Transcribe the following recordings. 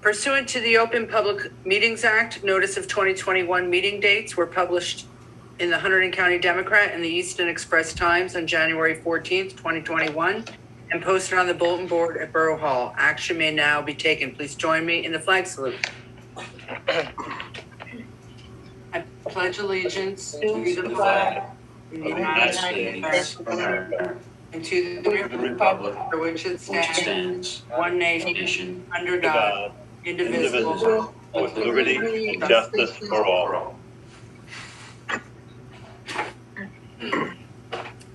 Pursuant to the Open Public Meetings Act, notice of 2021 meeting dates were published in the Hunterdon County Democrat and the Easton Express Times on January 14th, 2021, and posted on the bulletin board at Borough Hall. Action may now be taken. Please join me in the flag salute. I pledge allegiance to the flag of the United States of America and to the republic for which it stands, one nation, under God, indivisible, with liberty and justice for all.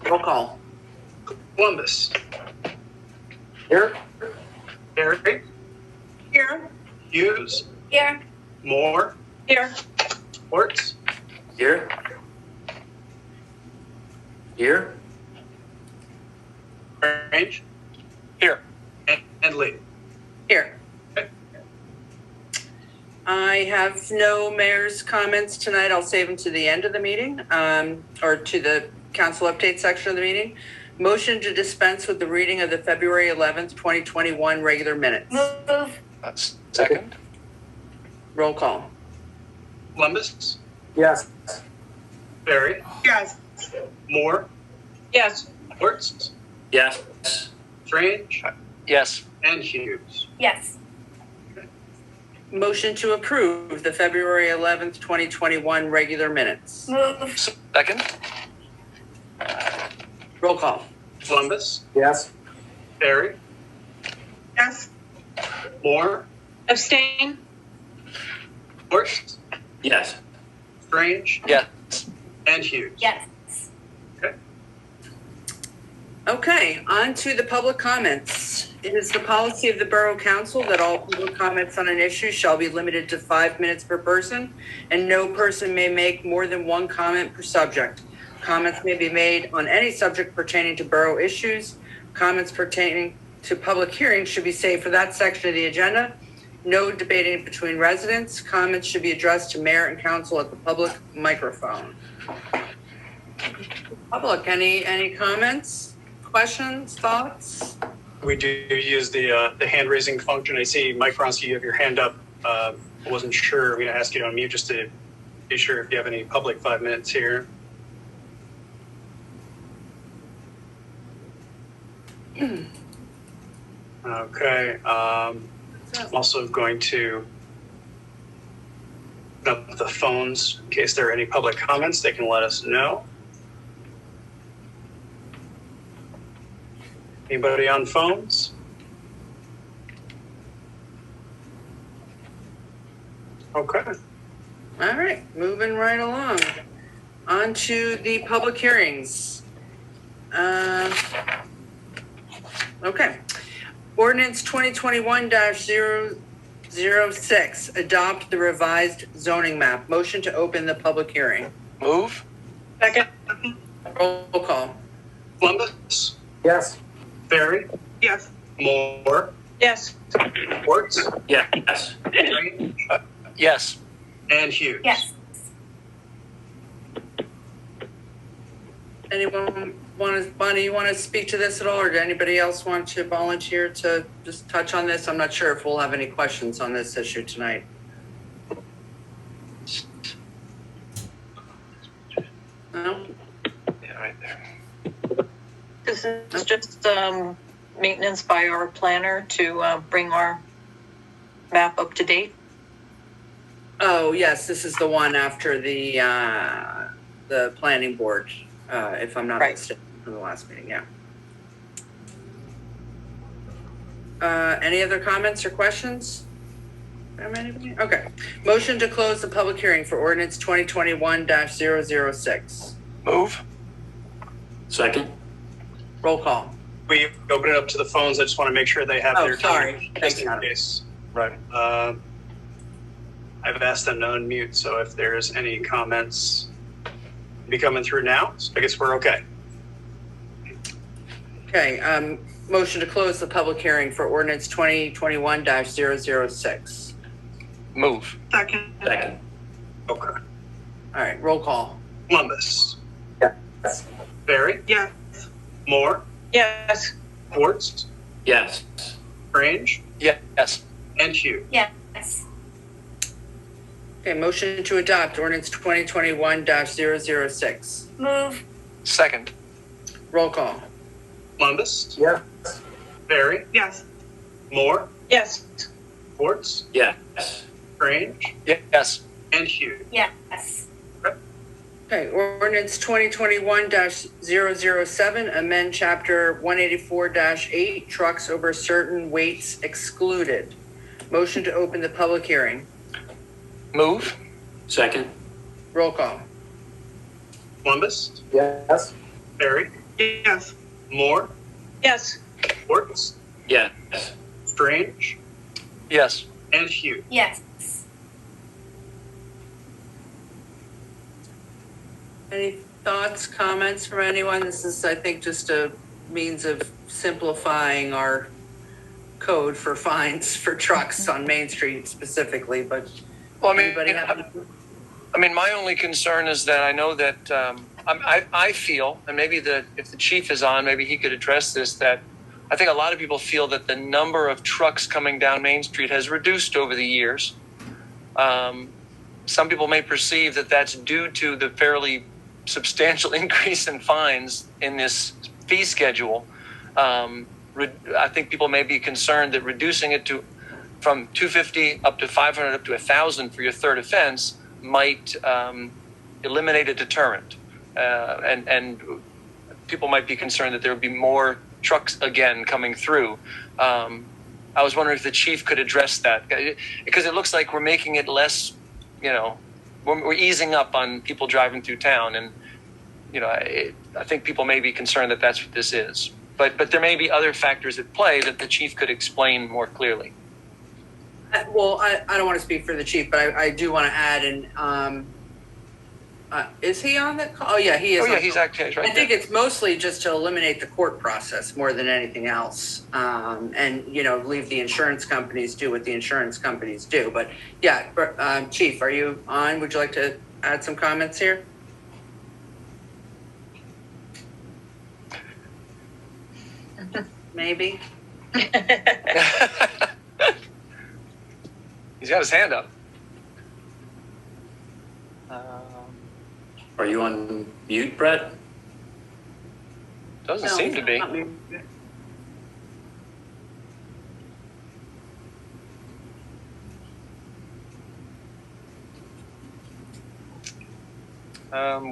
Roll call. Columbus. Here. Perry. Here. Hughes. Here. Moore. Here. Orts. Here. Here. Range. Here. And Lee. Here. Okay. I have no mayor's comments tonight. I'll save them to the end of the meeting, or to the council update section of the meeting. Motion to dispense with the reading of the February 11th, 2021 regular minutes. Move. Second? Roll call. Columbus. Yes. Perry. Yes. Moore. Yes. Orts. Yes. Strange. Yes. And Hughes. Yes. Motion to approve the February 11th, 2021 regular minutes. Move. Second? Roll call. Columbus. Yes. Perry. Yes. Moore. Abstain. Orts. Yes. Strange. Yes. And Hughes. Yes. Okay, on to the public comments. It is the policy of the Borough Council that all public comments on an issue shall be limited to 5 minutes per person, and no person may make more than one comment per subject. Comments may be made on any subject pertaining to borough issues. Comments pertaining to public hearings should be saved for that section of the agenda. No debating between residents. Comments should be addressed to mayor and council at the public microphone. Public, any comments? Questions, thoughts? We do use the hand raising function. I see Mike Ronski, you have your hand up. I wasn't sure. I'm going to ask you to unmute just to be sure if you have any public 5 minutes here. Okay. I'm also going to put up the phones in case there are any public comments. They can let us know. Anybody on phones? Okay. All right, moving right along. On to the public hearings. Okay. Ordinance 2021-006, adopt the revised zoning map. Motion to open the public hearing. Move? Second. Roll call. Columbus. Yes. Ferry. Yes. Moore. Yes. Orts. Yes. Strange. Yes. And Hughes. Yes. Anyone Bonnie, you want to speak to this at all, or did anybody else want to volunteer to just touch on this? I'm not sure if we'll have any questions on this issue tonight. No? Yeah, right there. This is just maintenance by our planner to bring our map up to date. Oh, yes, this is the one after the planning board, if I'm not Right. mistaken, from the last meeting, yeah. Any other comments or questions from anybody? Okay. Motion to close the public hearing for ordinance 2021-006. Move? Second? Roll call. We open it up to the phones. I just want to make sure they have Oh, their sorry. time just Thanks, in Adam. case. Right. I've asked them to unmute, so if there's any comments be coming through now, so I guess we're okay. Okay, motion to close the public hearing for ordinance 2021-006. Move? Second. Second? Okay. All right, roll call. Columbus. Yes. Barry. Yes. Moore. Yes. Quartz. Yes. Strange. Yes. And Hughes. Yes. Okay, motion to adopt ordinance 2021-006. Move. Second. Roll call. Columbus, Yes. Barry, Yes. Moore, Yes. Schwartz, Yes. Strange, Yes. and Hughes. Yes. Okay, ordinance 2021-007, amend chapter 184-8, trucks over certain weights excluded. Motion to open the public hearing. Move. Second. Roll call. Columbus, Yes. Barry, Yes. Moore, Yes. Schwartz, Yes. Strange, Yes. and Hughes. Yes. Any thoughts, comments from anyone? This is, I think, just a means of simplifying our code for fines for trucks on Main Street specifically, but Well, anybody have? my only concern is that I know that I feel, and maybe if the chief is on, maybe he could address this, that I think a lot of people feel that the number of trucks coming down Main Street has reduced over the years. Some people may perceive that that's due to the fairly substantial increase in fines in this fee schedule. I think people may be concerned that reducing it from $250 up to $500 up to $1,000 for your third offense might eliminate a deterrent, and people might be concerned that there would be more trucks again coming through. I was wondering if the chief could address that, because it looks like we're making it less, we're easing up on people driving through town, and I think people may be concerned that that's what this is. But there may be other factors at play that the chief could explain more clearly. Well, I don't want to speak for the chief, but I do want to add, and is he on the call? Oh, yeah, he is. Oh, yeah, on he's the call. actually right I think there. it's mostly just to eliminate the court process more than anything else. And, leave the insurance companies do what the insurance companies do. But yeah, Chief, are you on? Would you like to add some comments here? Maybe. He's got his hand up. Are you on mute, Brett? Doesn't No, seem to be. not me.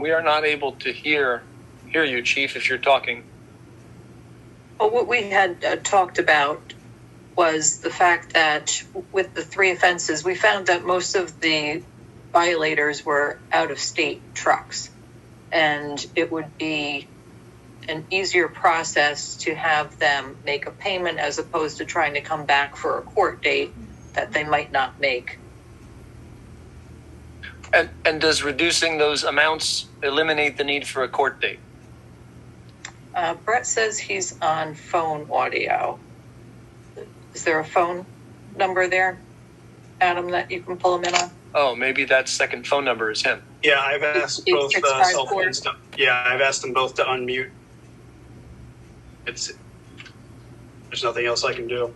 We are not able to hear you, Chief, if you're talking. Well, what we had talked about was the fact that with the three offenses, we found that most of the violators were out-of-state trucks. And it would be an easier process to have them make a payment as opposed to trying to come back for a court date that they might not make. And does reducing those amounts eliminate the need for a court date? Brett says he's on phone audio. Is there a phone number there, Adam, that you can pull him in on? Oh, maybe that second phone number is him. Yeah, I've asked both cell 8654. phones to, I've asked them both to unmute. There's nothing else I can do.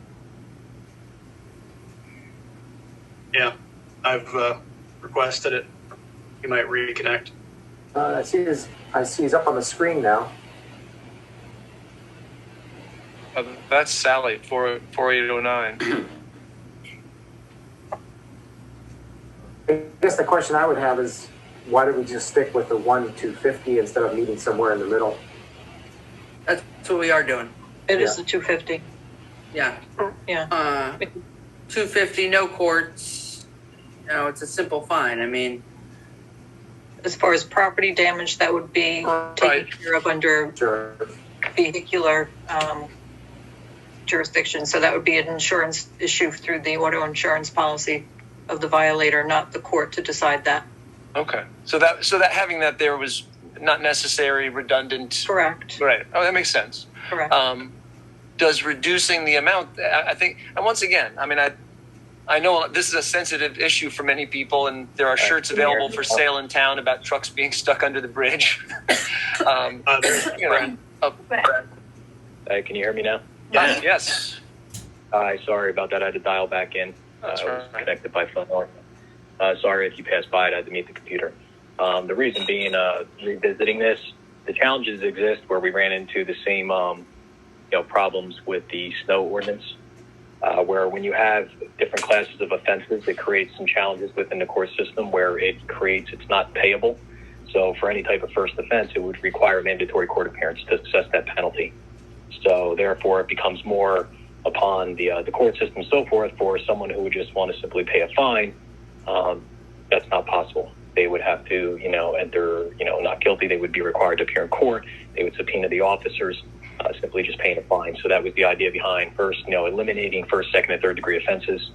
Yeah, I've requested it. You might reconnect. I see he's up on the screen now. That's Sally, 4809. I guess the question I would have is, why don't we just stick with the 1-250 instead of meeting somewhere in the middle? That's what we are doing. It is the 250. Yeah. Yeah. 250, no courts. It's a simple fine. I mean, As far as property damage, that would be Right. taken care of under Sure. vehicular jurisdiction. So that would be an insurance issue through the auto insurance policy of the violator, not the court to decide that. Okay. So that having that there was not necessary, redundant. Correct. Right. Oh, that makes sense. Correct. Does reducing the amount, I think, and once again, I know this is a sensitive issue for many people, and there are shirts available for sale in town about trucks being stuck under the bridge. Hey, can you hear me now? Yes. Hi, sorry about that. I had to dial back in. That's I was right. connected by phone. Sorry if you passed by it, I had to meet the computer. The reason being, revisiting this, the challenges exist where we ran into the same, problems with the snow ordinance, where when you have different classes of offenses, it creates some challenges within the court system where it's not payable. So for any type of first offense, it would require mandatory court appearance to assess that penalty. So therefore, it becomes more upon the court system and so forth for someone who would just want to simply pay a fine. That's not possible. They would have to, enter, not guilty. They would be required to appear in court. They would subpoena the officers, simply just paying a fine. So that was the idea behind first, eliminating first, second, and third degree offenses.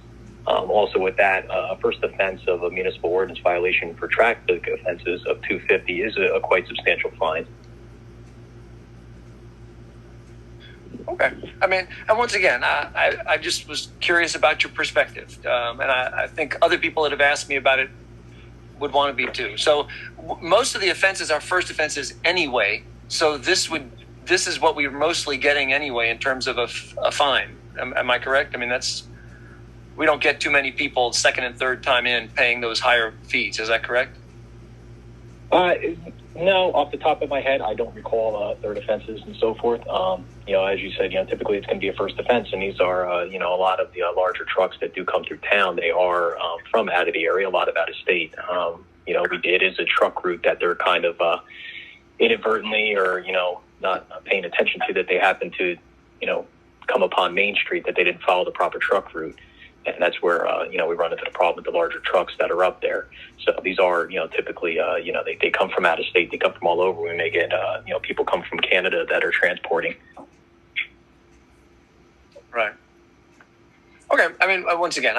Also with that, a first offense of a municipal ordinance violation for traffic offenses of $250 is a quite substantial fine. Okay. I mean, and once again, I just was curious about your perspective. And I think other people that have asked me about it would want to be too. So most of the offenses are first offenses anyway. So this is what we're mostly getting anyway in terms of a fine. Am I correct? I mean, we don't get too many people second and third time in paying those higher fees. Is that correct? No, off the top of my head, I don't recall third offenses and so forth. As you said, typically it's going to be a first offense, and these are, a lot of the larger trucks that do come through town. They are from out of the area, a lot of out of state. It is a truck route that they're kind of inadvertently or not paying attention to, that they happen to come upon Main Street, that they didn't follow the proper truck route. And that's where, we run into the problem with the larger trucks that are up there. So these are, typically, they come from out of state. They come from all over. We may get, people come from Canada that are transporting. Right. Okay. I mean, once again,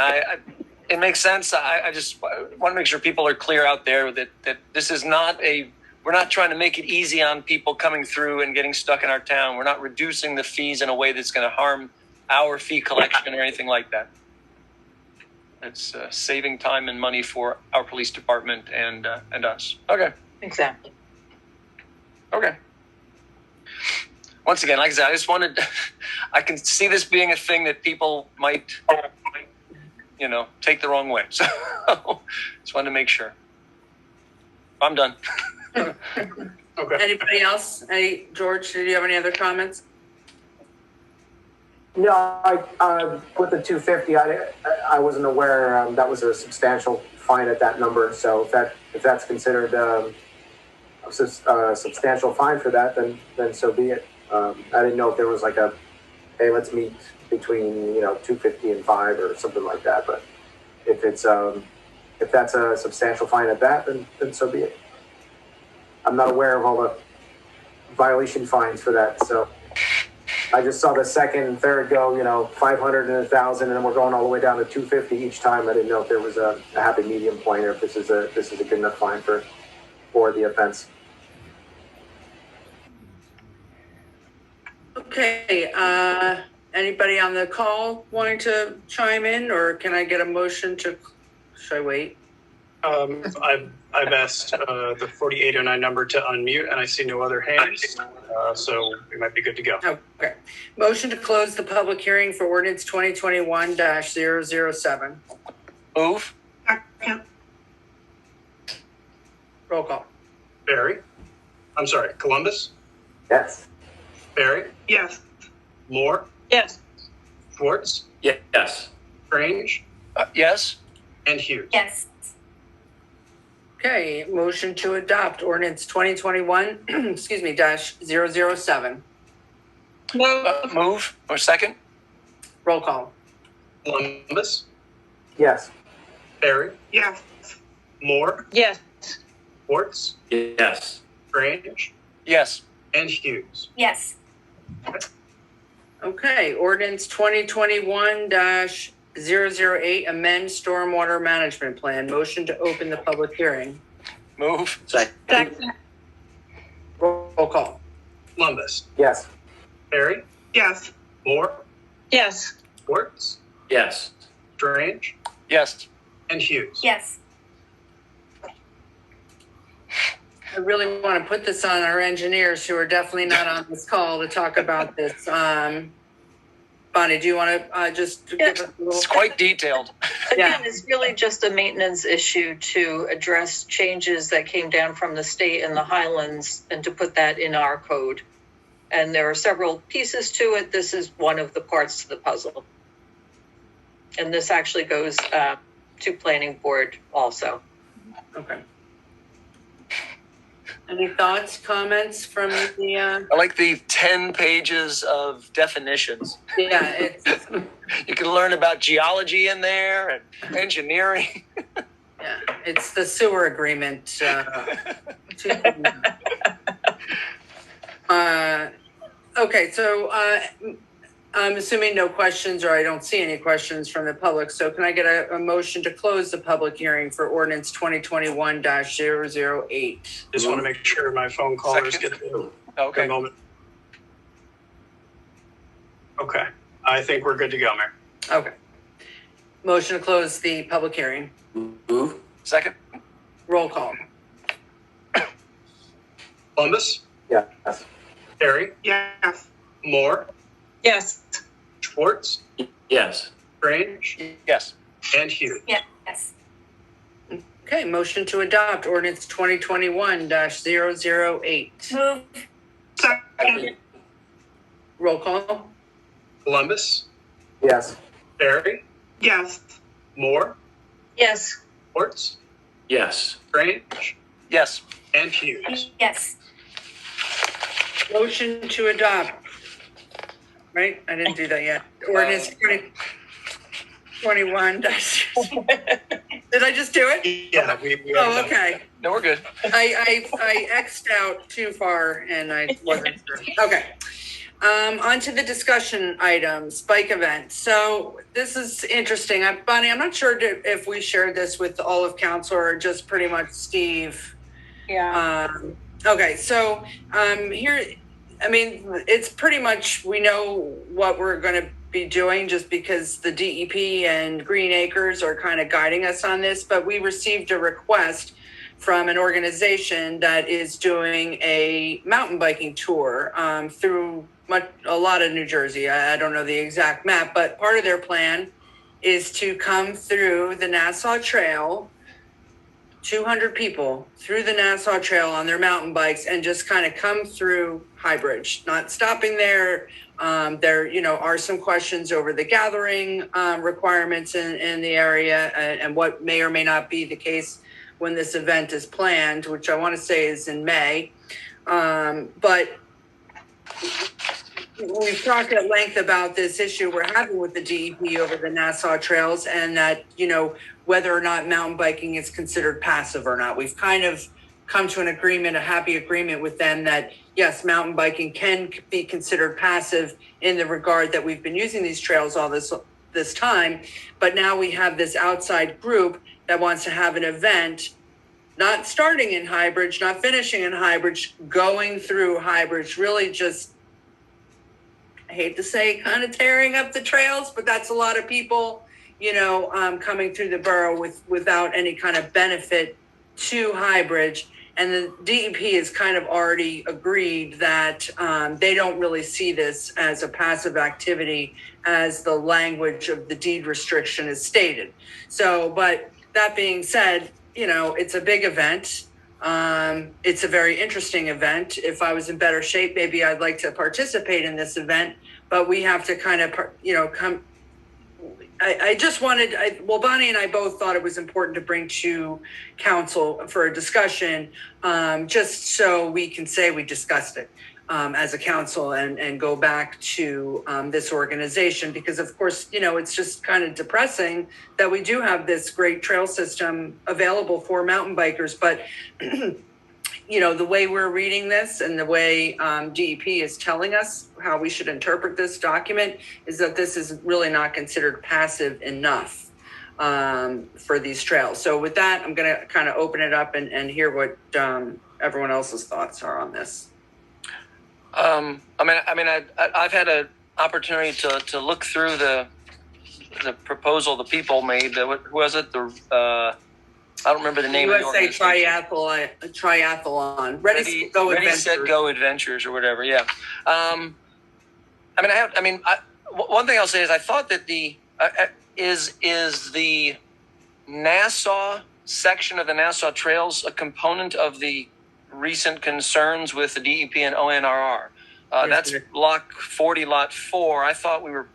it makes sense. I just want to make sure people are clear out there that this is we're not trying to make it easy on people coming through and getting stuck in our town. We're not reducing the fees in a way that's going to harm our fee collection or anything like that. It's saving time and money for our police department and us. Okay. Exactly. Okay. Once again, like I said, I can see this being a thing that people might, take the wrong way. So just wanted to make sure. I'm done. Okay. Anybody else? George, did you have any other comments? No, with the 250, I wasn't aware that was a substantial fine at that number. So if that's considered a substantial fine for that, then so be it. I didn't know if there was like hey, let's meet between 250 and 5 or something like that. But if that's a substantial fine at that, then so be it. I'm not aware of all the violation fines for that, so. I just saw the second and third go, 500 and 1,000, and then we're going all the way down to 250 each time. I didn't know if there was a happy medium point, or if this is a good enough fine for the offense. Okay. Anybody on the call wanting to chime in, or can I get a motion to? Should I wait? I've asked the 4809 number to unmute, and I see no other hands, so we might be good to go. Okay. Motion to close the public hearing for ordinance 2021-007. Move. Roll call. Columbus, Yes. Barry, Yes. Moore, Yes. Schwartz, Yes. Strange, Yes. and Hughes. Yes. Okay. Motion to adopt ordinance 2021, -007. Move. Or second. Roll call. Columbus, Yes. Barry, Yes. Moore, Yes. Schwartz, Yes. Strange, Yes. and Hughes. Yes. Okay. Ordinance 2021-008, amend stormwater management plan. Motion to open the public hearing. Move. Second. Roll call. Columbus, Yes. Barry, Yes. Moore, Yes. Schwartz, Yes. Strange, Yes. and Hughes. Yes. I really want to put this on our engineers who are definitely not on this call to talk about this. Bonnie, do you want to just give us a little? It's quite detailed. Again, it's really just a maintenance issue to address changes that came down from the state and the Highlands and to put that in our code. And there are several pieces to it. This is one of the parts to the puzzle. And this actually goes to planning board also. Okay. Any thoughts, comments from the, I like the 10 pages of definitions. yeah, it's, You can learn about geology in there and engineering. yeah, it's the sewer agreement. Okay, so I'm assuming no questions, or I don't see any questions from the public. So can I get a motion to close the public hearing for ordinance 2021-008? Just want to make sure my phone callers Second. get the Okay. moment. Okay, I think we're good to go, Mayor. Okay. Motion to close the public hearing. Move. Second? Roll call. Columbus, Yes. Terry, Yes. Moore, Yes. Schwartz, Yes. Strange, Yes. and Hughes. Yes. Okay, motion to adopt ordinance 2021-008. Move. Second. Roll call. Columbus, Yes. Terry, Yes. Moore, Yes. Schwartz, Yes. Strange, Yes. and Hughes. Yes. Motion to adopt. Right? I didn't do that yet. Ordinance 2021 Did I just do it? Yeah, we Oh, okay. No, we're good. I X'd out too far and I wasn't sure. Okay. On to the discussion items, bike event. So this is interesting. Bonnie, I'm not sure if we shared this with all of council or just pretty much Steve. Yeah. Okay, so here, I mean, it's pretty much, we know what we're going to be doing just because the DEP and Green Acres are kind of guiding us on this, but we received a request from an organization that is doing a mountain biking tour through a lot of New Jersey. I don't know the exact map, but part of their plan is to come through the Nassau Trail, 200 people through the Nassau Trail on their mountain bikes and just kind of come through Highbridge, not stopping there. There, are some questions over the gathering requirements in the area and what may or may not be the case when this event is planned, which I want to say is in May. But we've talked at length about this issue we're having with the DEP over the Nassau trails and that, whether or not mountain biking is considered passive or not. We've kind of come to an agreement, a happy agreement with them that, yes, mountain biking can be considered passive in the regard that we've been using these trails all this time. But now we have this outside group that wants to have an event, not starting in Highbridge, not finishing in Highbridge, going through Highbridge, really just, I hate to say, kind of tearing up the trails, but that's a lot of people, coming through the borough without any kind of benefit to Highbridge. And the DEP has kind of already agreed that they don't really see this as a passive activity as the language of the deed restriction is stated. So, but that being said, it's a big event. It's a very interesting event. If I was in better shape, maybe I'd like to participate in this event, but we have to kind of, come. I just wanted, Bonnie and I both thought it was important to bring to council for a discussion, just so we can say we discussed it as a council and go back to this organization, because of course, it's just kind of depressing that we do have this great trail system available for mountain bikers, but the way we're reading this and the way DEP is telling us how we should interpret this document is that this is really not considered passive enough for these trails. So with that, I'm going to kind of open it up and hear what everyone else's thoughts are on this. I've had an opportunity to look through the proposal the people made. What was it? I don't remember the name of the USA organization. Triathlon. Ready, Go Ready, Adventures. Set, Go Adventures or whatever. Yeah. One thing I'll say is I thought that Is the Nassau section of the Nassau Trails a component of the recent concerns with the DEP and ONRR? Yes, That's it is. block 40, lot 4. I thought we were,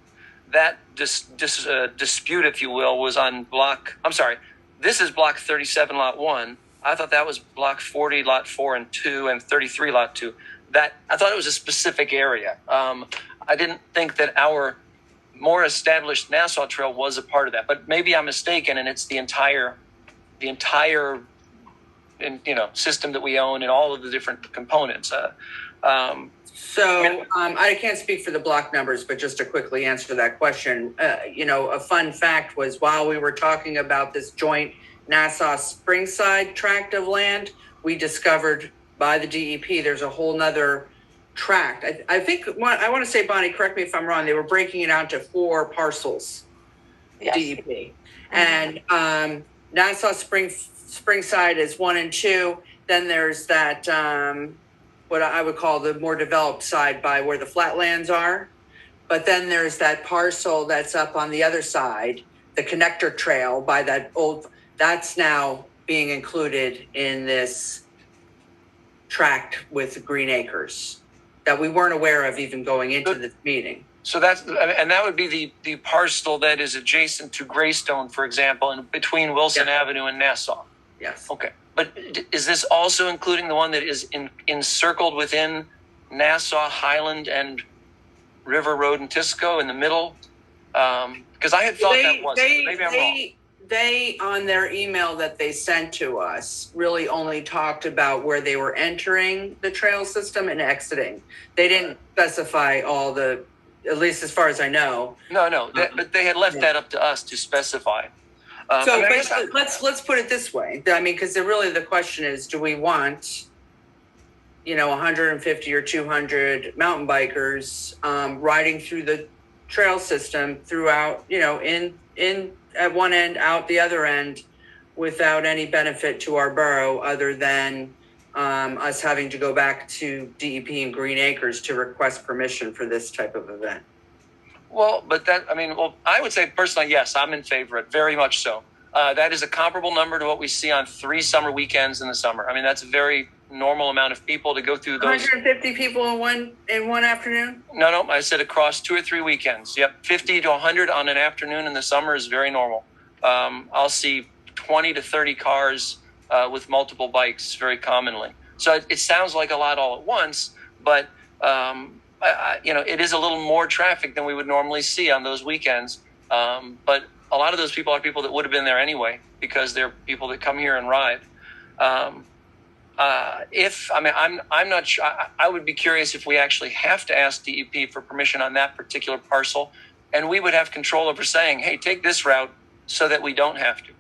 that dispute, if you will, was on block, I'm sorry, this is block 37, lot 1. I thought that was block 40, lot 4 and 2, and 33, lot 2. That, I thought it was a specific area. I didn't think that our more established Nassau Trail was a part of that, but maybe I'm mistaken, and it's the entire system that we own and all of the different components. So I can't speak for the block numbers, but just to quickly answer that question, a fun fact was while we were talking about this joint Nassau Springside tract of land, we discovered by the DEP there's a whole nother tract. I think I want to say, Bonnie, correct me if I'm wrong, they were breaking it out to 4 parcels. Yes. DEP. And Nassau Springside is 1 and 2. Then there's that what I would call the more developed side by where the flatlands are. But then there's that parcel that's up on the other side, the connector trail by that old, that's now being included in this tract with Green Acres that we weren't aware of even going into this meeting. So that would be the parcel that is adjacent to Greystone, for example, and between Wilson Avenue and Nassau. Yes. Okay. But is this also including the one that is encircled within Nassau, Highland, and River Road and Tisco in the middle? Because I had thought that was. Maybe I'm wrong. They, on their email that they sent to us, really only talked about where they were entering the trail system and exiting. They didn't specify all the, at least as far as I know. No. But they had left that up to us to specify. So let's put it this way. I mean, because really the question is, do we want, 150 or 200 mountain bikers riding through the trail system throughout, in at one end, out the other end, without any benefit to our borough other than us having to go back to DEP and Green Acres to request permission for this type of event? Well, but I would say personally, yes, I'm in favor of it, very much so. That is a comparable number to what we see on 3 summer weekends in the summer. I mean, that's a very normal amount of people to go through those. 150 people in one afternoon? No, I said across 2 or 3 weekends. Yep, 50 to 100 on an afternoon in the summer is very normal. I'll see 20 to 30 cars with multiple bikes very commonly. So it sounds like a lot all at once, but it is a little more traffic than we would normally see on those weekends. But a lot of those people are people that would have been there anyway because they're people that come here and ride. I'm not sure. I would be curious if we actually have to ask DEP for permission on that particular parcel, and we would have control over saying, "Hey, take this route," so that we don't have to.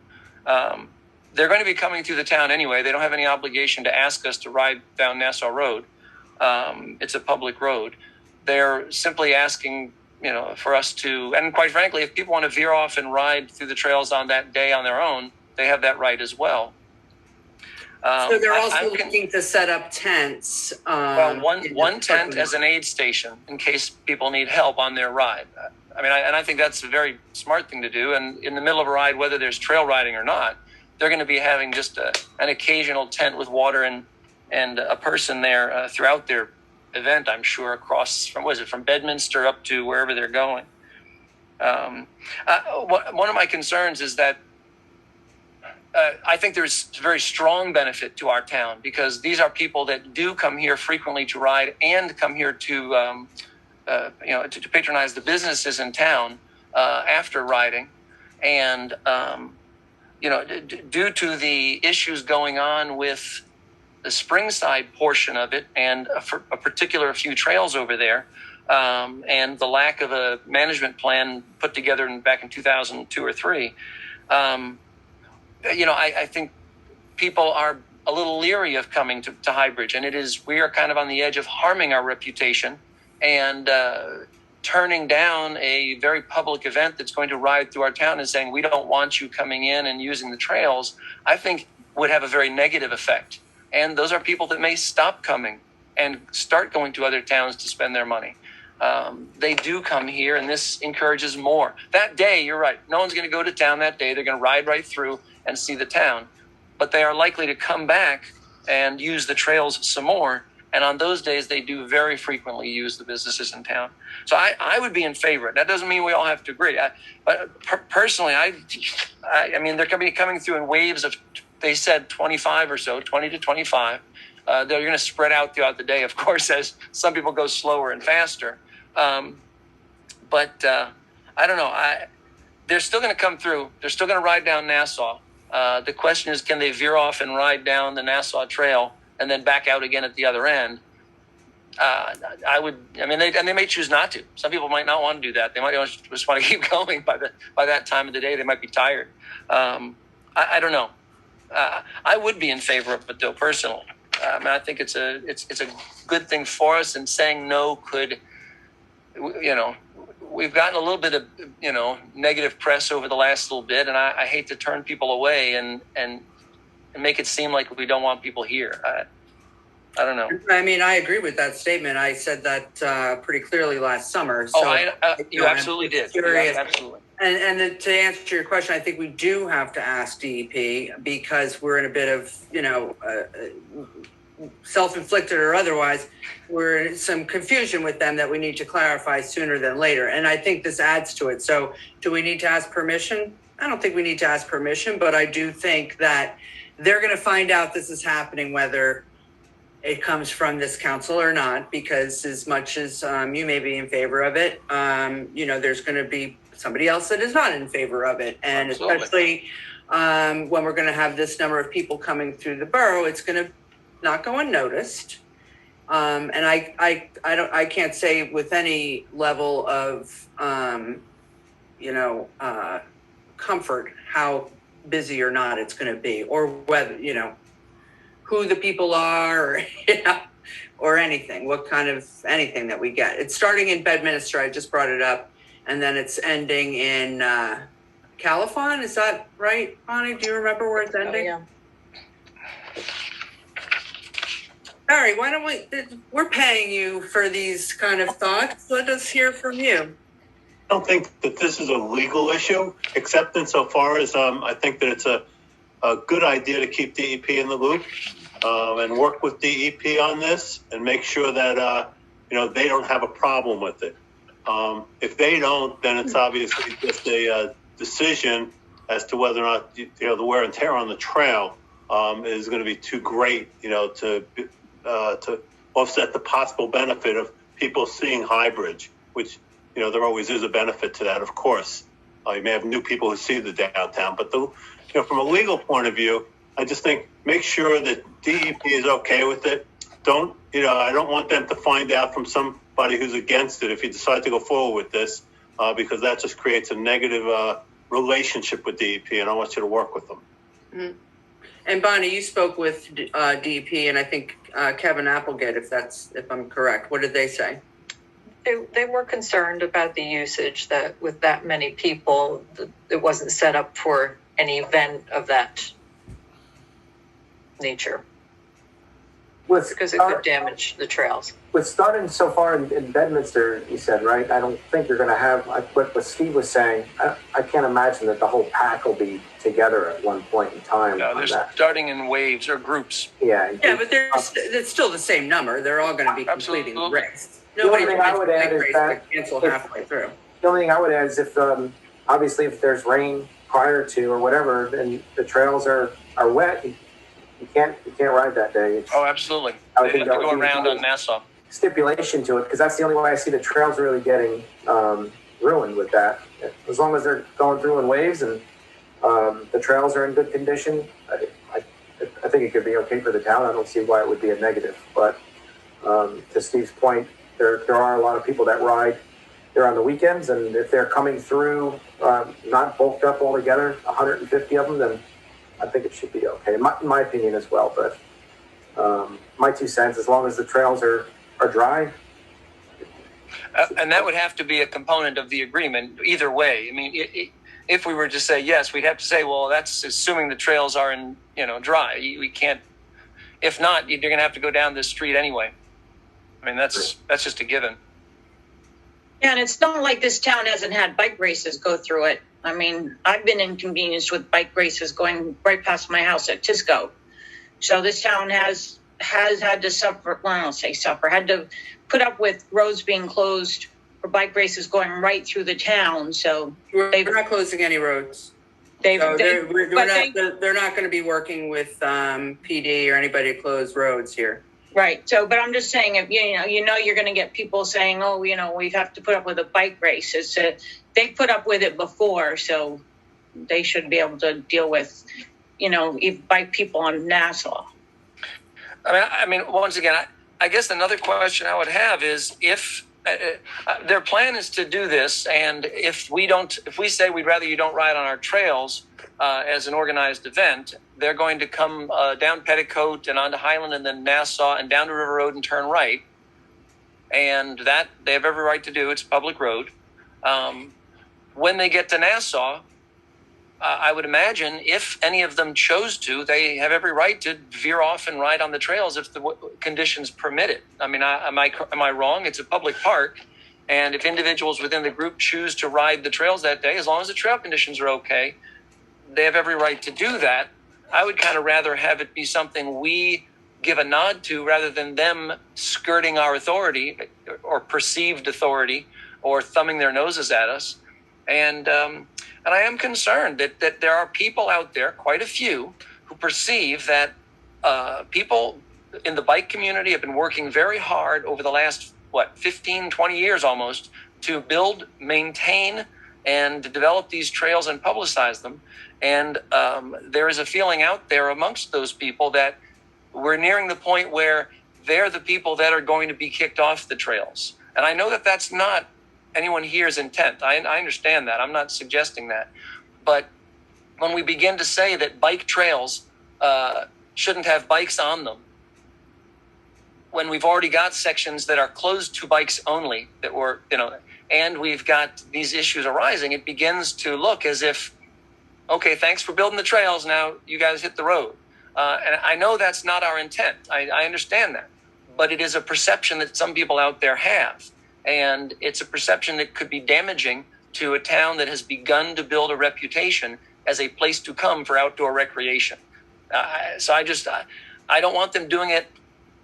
They're going to be coming through the town anyway. They don't have any obligation to ask us to ride down Nassau Road. It's a public road. They're simply asking, for us to, and quite frankly, if people want to veer off and ride through the trails on that day on their own, they have that right as well. So they're also looking to set up tents. One tent as an aid station in case people need help on their ride. I think that's a very smart thing to do. And in the middle of a ride, whether there's trail riding or not, they're going to be having just an occasional tent with water and a person there throughout their event, I'm sure, across from Bedminster up to wherever they're going. One of my concerns is that I think there's very strong benefit to our town because these are people that do come here frequently to ride and come here to patronize the businesses in town after riding. And, due to the issues going on with the Springside portion of it and a particular few trails over there, and the lack of a management plan put together back in 2002 or 3, I think people are a little leery of coming to Highbridge, and we are kind of on the edge of harming our reputation and turning down a very public event that's going to ride through our town and saying, we don't want you coming in and using the trails, I think would have a very negative effect. And those are people that may stop coming and start going to other towns to spend their money. they do come here, and this encourages more. That day, you're right. No one's going to go to town that day. They're going to ride right through and see the town. But they are likely to come back and use the trails some more. And on those days, they do very frequently use the businesses in town. So I would be in favor. That doesn't mean we all have to agree. But personally, I mean, they're going to be coming through in waves of, they said 25 or so, 20 to 25. They're going to spread out throughout the day, of course, as some people go slower and faster. But I don't know. They're still going to come through. They're still going to ride down Nassau. The question is, can they veer off and ride down the Nassau Trail and then back out again at the other end? They may choose not to. Some people might not want to do that. They might just want to keep going by that time of the day. They might be tired. I don't know. I would be in favor of it though, personally. I think it's a good thing for us, and saying no could, we've gotten a little bit of, negative press over the last little bit, and I hate to turn people away and make it seem like we don't want people here. I don't know. I mean, I agree with that statement. I said that pretty clearly last summer. So, you absolutely did. Absolutely. And to answer your question, I think we do have to ask DEP because we're in a bit of, self-inflicted or otherwise, we're in some confusion with them that we need to clarify sooner than later. And I think this adds to it. So do we need to ask permission? I don't think we need to ask permission, but I do think that they're going to find out this is happening, whether it comes from this council or not, because as much as you may be in favor of it, there's going to be somebody else that is not in favor of it. And Absolutely. Especially when we're going to have this number of people coming through the borough, it's going to not go unnoticed. And I can't say with any level of, comfort how busy or not it's going to be, or whether, who the people are, or anything, what kind of anything that we get. It's starting in Bedminster. I just brought it up. And then it's ending in Califon. Is that right, Bonnie? Do you remember where it's ending? Oh, yeah. Barry, why don't we're paying you for these kind of thoughts. Let us hear from you. I don't think that this is a legal issue, except insofar as I think that it's a good idea to keep DEP in the loop and work with DEP on this and make sure that, they don't have a problem with it. If they don't, then it's obviously just a decision as to whether or not, the wear and tear on the trail is going to be too great, to offset the possible benefit of people seeing Highbridge, which, there always is a benefit to that, of course. You may have new people who see the downtown, but from a legal point of view, I just think make sure that DEP is okay with it. I don't want them to find out from somebody who's against it if you decide to go forward with this, because that just creates a negative relationship with DEP, and I want you to work with them. Mm-hmm. And Bonnie, you spoke with DEP, and I think Kevin Applegate, if I'm correct. What did they say? They were concerned about the usage, that with that many people, it wasn't set up for an event of that nature, because it could damage the trails. With starting so far in Bedminster, you said, right? I don't think you're going to have, what Steve was saying, I can't imagine that the whole pack will be together at one point in time. No, they're starting in waves or groups. Yeah, but it's still the same number. They're all going to be completing the race. The only thing I would add is that cancel halfway through. The only thing I would add is if, obviously, if there's rain prior to or whatever, and the trails are wet, you can't ride that day. Absolutely. I They think have to that go would be around on Nassau. stipulation to it, because that's the only way I see the trails really getting ruined with that. As long as they're going through in waves and the trails are in good condition, I think it could be okay for the town. I don't see why it would be a negative. But to Steve's point, there are a lot of people that ride there on the weekends, and if they're coming through not bulked up all together, 150 of them, then I think it should be okay, in my opinion as well. But my 2 cents, as long as the trails are dry. And that would have to be a component of the agreement either way. I mean, if we were to say yes, we'd have to say, well, that's assuming the trails are dry. We can't. If not, you're going to have to go down this street anyway. I mean, that's just a given. And it's not like this town hasn't had bike races go through it. I mean, I've been inconvenienced with bike races going right past my house at Tisco. So this town has had to suffer, well, I don't say suffer, had to put up with roads being closed for bike races going right through the town. So We're not closing any roads. they've, So they're they're not going to be working with PD or anybody to close roads here. right. So, but I'm just saying, if you know, you're going to get people saying, oh, we have to put up with a bike race. They put up with it before, so they should be able to deal with, bike people on Nassau. I mean, once again, I guess another question I would have is if their plan is to do this, and if we say we'd rather you don't ride on our trails as an organized event, they're going to come down Petticoat and onto Highland and then Nassau and down to River Road and turn right, and that they have every right to do. It's a public road. When they get to Nassau, I would imagine if any of them chose to, they have every right to veer off and ride on the trails if the conditions permit it. I mean, am I wrong? It's a public park. And if individuals within the group choose to ride the trails that day, as long as the trail conditions are okay, they have every right to do that. I would kind of rather have it be something we give a nod to rather than them skirting our authority or perceived authority or thumbing their noses at us. And I am concerned that there are people out there, quite a few, who perceive that people in the bike community have been working very hard over the last, 15, 20 years almost, to build, maintain, and develop these trails and publicize them. And there is a feeling out there amongst those people that we're nearing the point where they're the people that are going to be kicked off the trails. And I know that that's not anyone here's intent. I understand that. I'm not suggesting that. But when we begin to say that bike trails shouldn't have bikes on them, when we've already got sections that are closed to bikes only, and we've got these issues arising, it begins to look as if, okay, thanks for building the trails. Now you guys hit the road. And I know that's not our intent. I understand that. But it is a perception that some people out there have. And it's a perception that could be damaging to a town that has begun to build a reputation as a place to come for outdoor recreation. So I don't want them doing it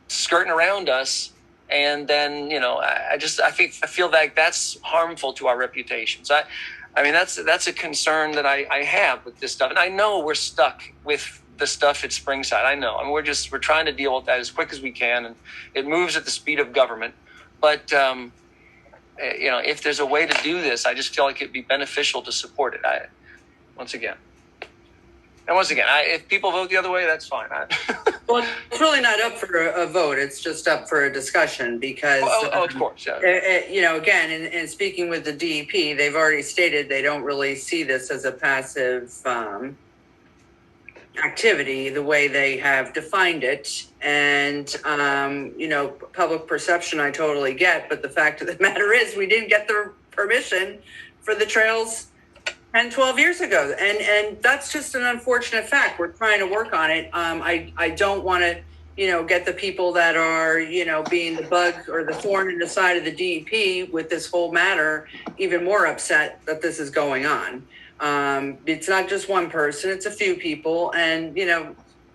skirting around us. And then, I feel like that's harmful to our reputation. So I mean, that's a concern that I have with this stuff. And I know we're stuck with the stuff at Springside. I know. And we're trying to deal with that as quick as we can. And it moves at the speed of government. But, if there's a way to do this, I just feel like it'd be beneficial to support it. Once again, if people vote the other way, that's fine. Well, it's really not up for a vote. It's just up for a discussion because, of course, yeah. Again, in speaking with the DEP, they've already stated they don't really see this as a passive activity the way they have defined it. And, public perception I totally get, but the fact of the matter is we didn't get the permission for the trails 10, 12 years ago. And that's just an unfortunate fact. We're trying to work on it. I don't want to, get the people that are, being the bug or the thorn in the side of the DEP with this whole matter even more upset that this is going on. It's not just one person, it's a few people. And,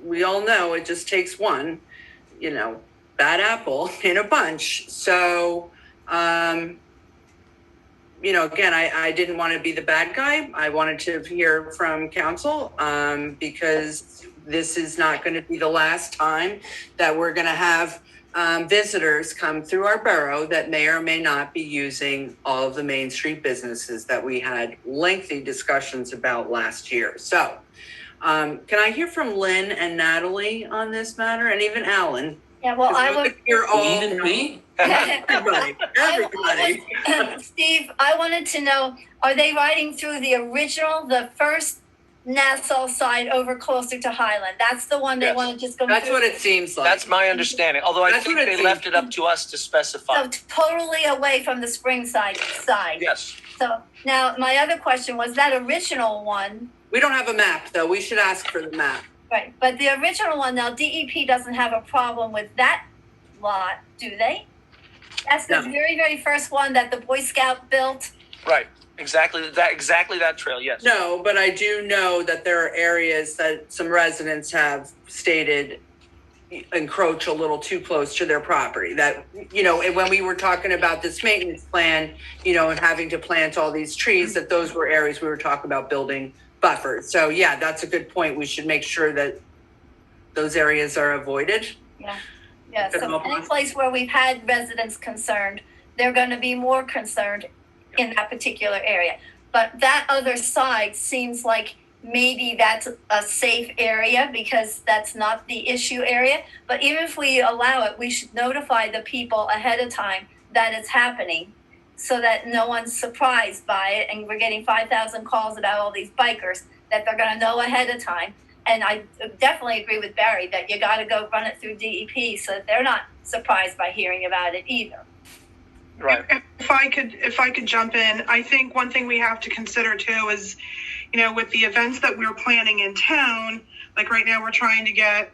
we all know it just takes one, bad apple in a bunch. So, again, I didn't want to be the bad guy. I wanted to hear from council because this is not going to be the last time that we're going to have visitors come through our borough that may or may not be using all of the Main Street businesses that we had lengthy discussions about last year. So can I hear from Lynn and Natalie on this matter, and even Alan? Yeah, well, I would. You're all Even me? everybody. Steve, I wanted to know, are they riding through the first Nassau side over closer to Highland? That's the one they Yes. want to just go That's through? what it seems like. That's my understanding. Although I That's think what it they seems. left it up to us to specify. So totally away from the Springside side. Yes. So now my other question was that original one, We don't have a map, though. We should ask for the map. right? But the original one, now DEP doesn't have a problem with that lot, do they? That's the No. very, very first one that the Boy Scout built. Right. Exactly that trail. Yes. No, but I do know that there are areas that some residents have stated encroach a little too close to their property. That, you know, and when we were talking about this maintenance plan, you know, and having to plant all these trees, that those were areas we were talking about building buffers. So yeah, that's a good point. We should make sure that those areas are avoided. Yeah. Yeah, Good so help. any place where we've had residents concerned, they're going to be more concerned in that particular area. But that other side seems like maybe that's a safe area because that's not the issue area. But even if we allow it, we should notify the people ahead of time that it's happening so that no one's surprised by it. And we're getting 5,000 calls about all these bikers, that they're going to know ahead of time. And I definitely agree with Barry that you got to go run it through DEP so that they're not surprised by hearing about it either. Right. If I could jump in, I think one thing we have to consider too is, you know, with the events that we're planning in town, like right now we're trying to get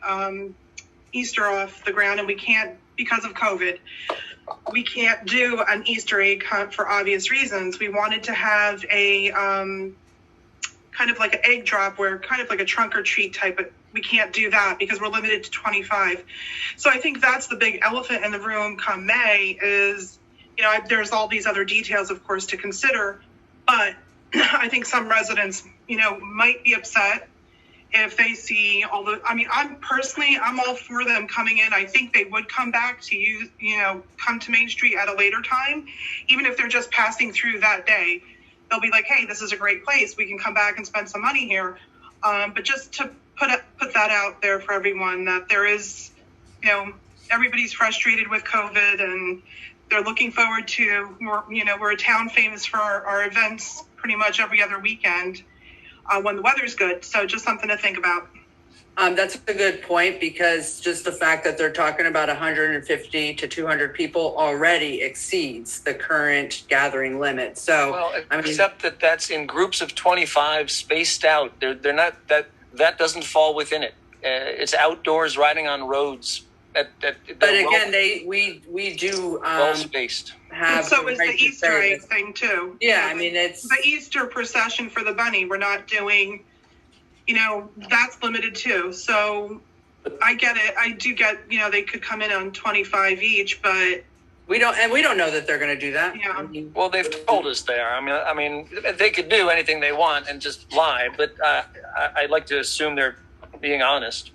Easter off the ground and we can't, because of COVID, we can't do an Easter egg hunt for obvious reasons. We wanted to have a kind of like an egg drop where kind of like a trunk or treat type of, we can't do that because we're limited to 25. So I think that's the big elephant in the room come May is, you know, there's all these other details, of course, to consider, but I think some residents, you know, might be upset if they see all the, I mean, I'm all for them coming in. I think they would come back to use, you know, come to Main Street at a later time, even if they're just passing through that day. They'll be like, hey, this is a great place. We can come back and spend some money here. But just to put that out there for everyone, that there is, you know, everybody's frustrated with COVID and they're looking forward to, we're a town famous for our events pretty much every other weekend when the weather's good. So just something to think about. That's a good point because just the fact that they're talking about 150 to 200 people already exceeds the current gathering limit. So, Well, I mean, except that that's in groups of 25 spaced out. They're not that doesn't fall within it. It's outdoors riding on roads. but again, we do well spaced. have. So is the right to Easter say egg this. thing too. Yeah, I mean, it's The Easter procession for the bunny, we're not doing, you know, that's limited too. So I get it. I do get, you know, they could come in on 25 each, but we don't know that they're going to do that. Yeah. I mean, Well, they've told us they are. I mean, they could do anything they want and just lie. But I'd like to assume they're being honest.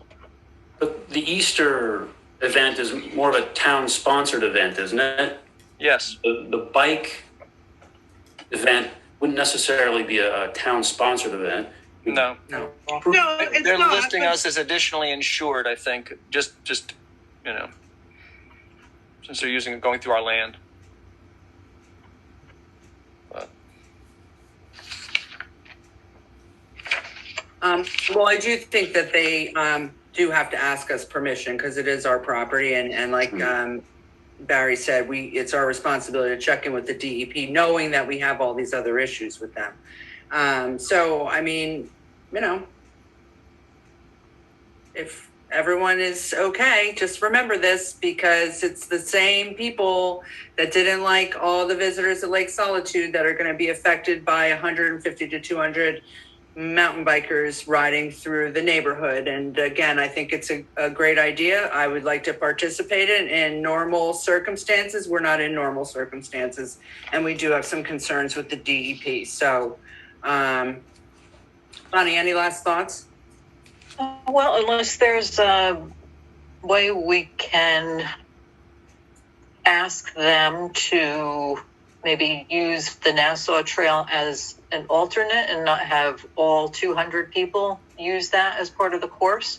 But the Easter event is more of a town-sponsored event, isn't it? Yes. The bike event wouldn't necessarily be a town-sponsored event. No. no. no, it's They're not. listing but- us as additionally insured. I think just you know, since they're going through our land. But Well, I do think that they do have to ask us permission because it is our property, and like Barry said, it's our responsibility to check in with the DEP, knowing that we have all these other issues with them. So, I mean, you know, if everyone is okay, just remember this because it's the same people that didn't like all the visitors at Lake Solitude that are going to be affected by 150 to 200 mountain bikers riding through the neighborhood. And again, I think it's a great idea. I would like to participate in normal circumstances. We're not in normal circumstances, and we do have some concerns with the DEP. So, Bonnie, any last thoughts? Well, unless there's a way we can ask them to maybe use the Nassau Trail as an alternate and not have all 200 people use that as part of the course.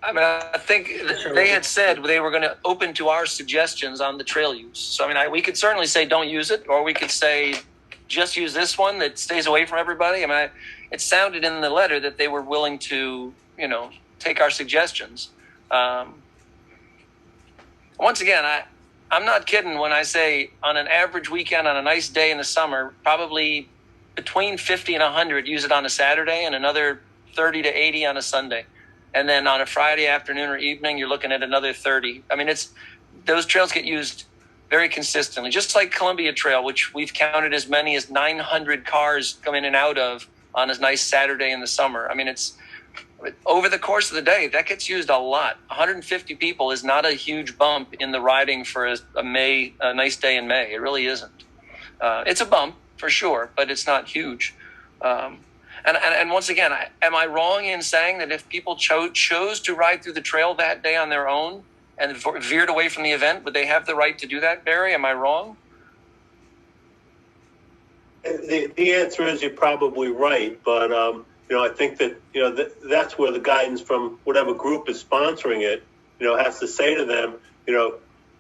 I mean, I think they had said they were going to open to our suggestions on the trail use. So, I mean, we could certainly say don't use it, or we could say just use this one that stays away from everybody. I mean, it sounded in the letter that they were willing to, you know, take our suggestions. Once again, I'm not kidding when I say on an average weekend, on a nice day in the summer, probably between 50 and 100 use it on a Saturday and another 30 to 80 on a Sunday. And then on a Friday afternoon or evening, you're looking at another 30. I mean, those trails get used very consistently, just like Columbia Trail, which we've counted as many as 900 cars come in and out of on a nice Saturday in the summer. I mean, it's over the course of the day, that gets used a lot. 150 people is not a huge bump in the riding for a nice day in May. It really isn't. It's a bump for sure, but it's not huge. And once again, am I wrong in saying that if people chose to ride through the trail that day on their own and veered away from the event, would they have the right to do that, Barry? Am I wrong? The answer is you're probably right, but I think that that's where the guidance from whatever group is sponsoring it, has to say to them,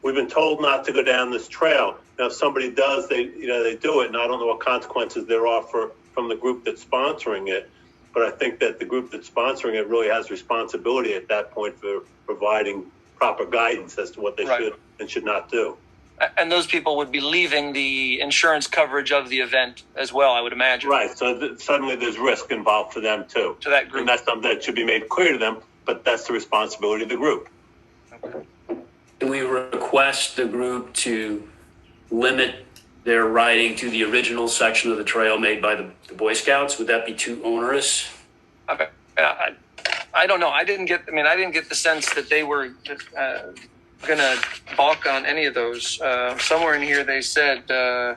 we've been told not to go down this trail. Now, if somebody does, they do it, and I don't know what consequences there are from the group that's sponsoring it. But I think that the group that's sponsoring it really has responsibility at that point for providing proper guidance as to what they should and should not do. And those people would be leaving the insurance coverage of the event as well, I would imagine. Right. So suddenly there's risk involved for them too. To that group. And that's something that should be made clear to them, but that's the responsibility of the group. Okay. Do we request the group to limit their riding to the original section of the trail made by the Boy Scouts? Would that be too onerous? Okay. I don't know. I didn't get the sense that they were going to balk on any of those. Somewhere in here they said, I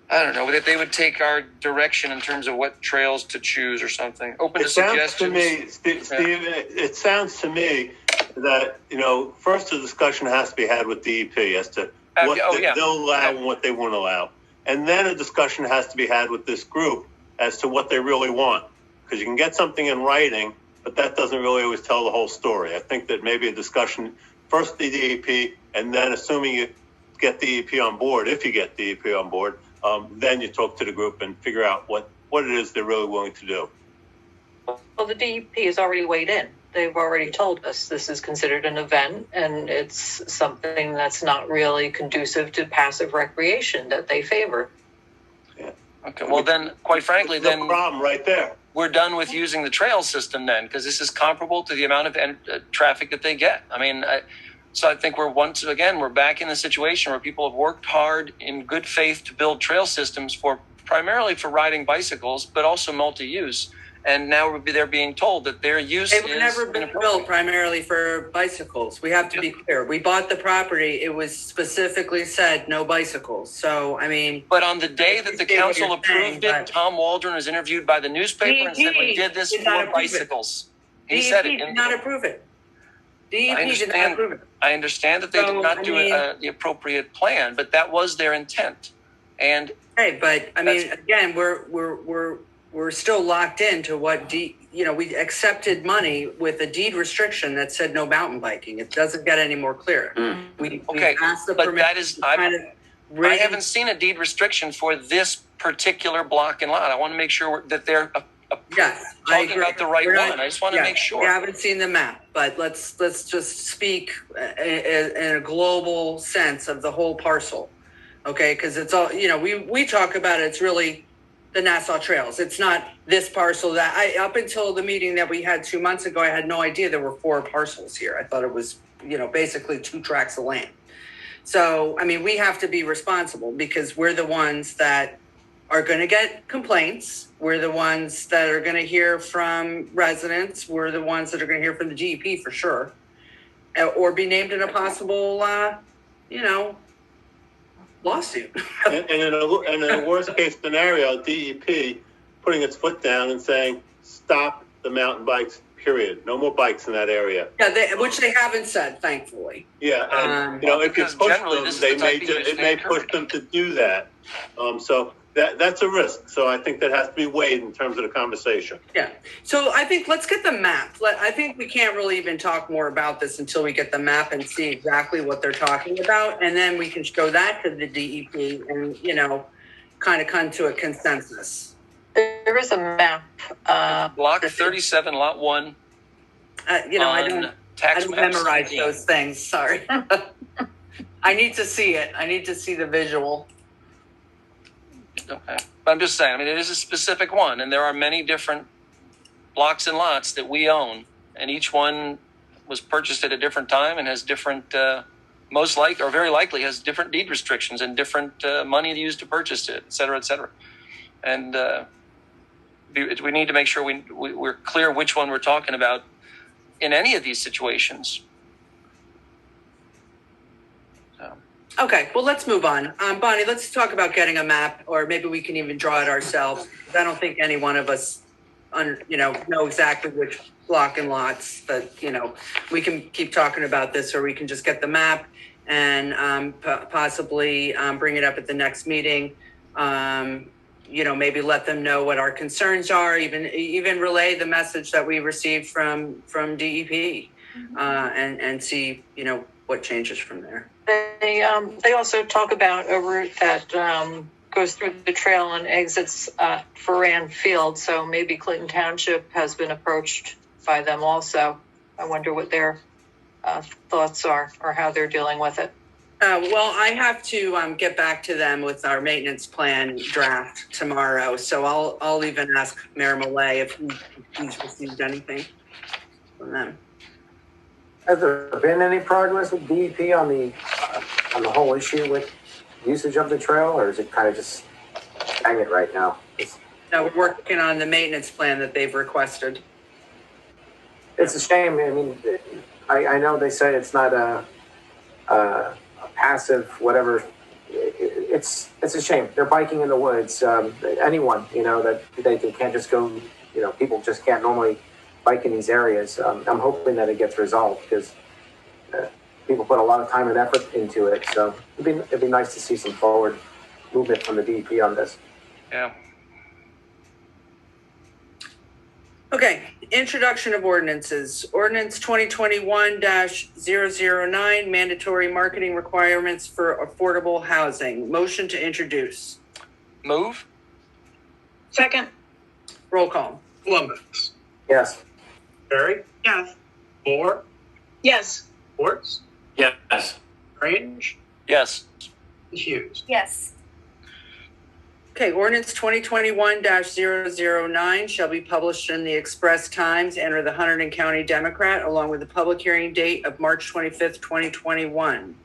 don't know, that they would take our direction in terms of what trails to choose or something. Open to suggestions. Steve, it sounds to me that, first the discussion has to be had with DEP as to what they'll allow and what they won't allow. And then a discussion has to be had with this group as to what they really want. Because you can get something in writing, but that doesn't really always tell the whole story. I think that maybe a discussion, first the DEP, and then assuming you get DEP on board, if you get DEP on board, then you talk to the group and figure out what it is they're really willing to do. Well, the DEP has already weighed in. They've already told us this is considered an event, and it's something that's not really conducive to passive recreation that they favor. Yeah. Okay, well then, quite frankly, no problem right there. We're done with using the trail system then, because this is comparable to the amount of traffic that they get. I mean, so I think we're back in the situation where people have worked hard in good faith to build trail systems primarily for riding bicycles, but also multi-use. And now they're being told that their use is... They were never been built primarily for bicycles. We have to be clear. We bought the property. It was specifically said no bicycles. So, I mean... But on the day that the council approved it, Tom Waldron was interviewed by the newspaper and said we did this for bicycles. He said it. DEP did not approve it. DEP did not approve it. I understand that they did not do the appropriate plan, but that was their intent. And... Hey, but, I mean, again, we're still locked into what we accepted money with a deed restriction that said no mountain biking. It doesn't get any more clear. We asked the but that is, I haven't seen a deed restriction for this particular block and lot. I want to make sure that they're talking about the right one. I just want to make sure. We haven't seen the map, but let's just speak in a global sense of the whole parcel. Okay, because it's all, we talk about it, it's really the Nassau Trails. It's not this parcel that up until the meeting that we had 2 months ago, I had no idea there were 4 parcels here. I thought it was, basically 2 tracts of land. So, I mean, we have to be responsible because we're the ones that are going to get complaints. We're the ones that are going to hear from residents. We're the ones that are going to hear from the DEP for sure, or be named in a possible, lawsuit. and in a worst case scenario, DEP putting its foot down and saying, stop the mountain bikes, period. No more bikes in that area. Yeah, which they haven't said, thankfully. Yeah, and if you push them, it may push them to do that. So that's a risk. So I think that has to be weighed in terms of the conversation. Yeah. So I think let's get the map. I think we can't really even talk more about this until we get the map and see exactly what they're talking about. And then we can show that to the DEP and, kind of come to a consensus. There is a map. Block 37, lot 1. I don't memorize those things. Sorry. I need to see it. I need to see the visual. Okay. But I'm just saying, it is a specific one, and there are many different blocks and lots that we own, and each one was purchased at a different time and has different most like or very likely has different deed restrictions and different money to use to purchase it, et cetera, et cetera. And we need to make sure we're clear which one we're talking about in any of these situations. So. Okay, well, let's move on. Bonnie, let's talk about getting a map, or maybe we can even draw it ourselves. I don't think any one of us, know exactly which block and lots, but, we can keep talking about this, or we can just get the map and possibly bring it up at the next meeting. Maybe let them know what our concerns are, even relay the message that we received from DEP, and see, what changes from there. They also talk about a route that goes through the trail and exits Foran Field. So maybe Clinton Township has been approached by them also. I wonder what their thoughts are or how they're dealing with it. Well, I have to get back to them with our maintenance plan draft tomorrow. So I'll even ask Mayor Millay if he's received anything from them. Has there been any progress with DEP on the whole issue with usage of the trail, or is it kind of just stagnant right now? No, we're working on the maintenance plan that they've requested. It's a shame. I mean, I know they say it's not a passive whatever. It's a shame. They're biking in the woods. Anyone, that they can't just go. People just can't normally bike in these areas. I'm hoping that it gets resolved because people put a lot of time and effort into it. So it'd be nice to see some forward movement from the DEP on this. Yeah. Okay, introduction of ordinances. Ordinance 2021-009, mandatory marketing requirements for affordable housing. Motion to introduce. Move. Second. Roll call. Columbus. Yes. Barry. Yes. Moore. Yes. Schwartz. Yes. Grange. Yes. Hughes. Yes. Okay, ordinance 2021-009 shall be published in the Express Times and or the Hunterdon County Democrat, along with the public hearing date of March 25th, 2021.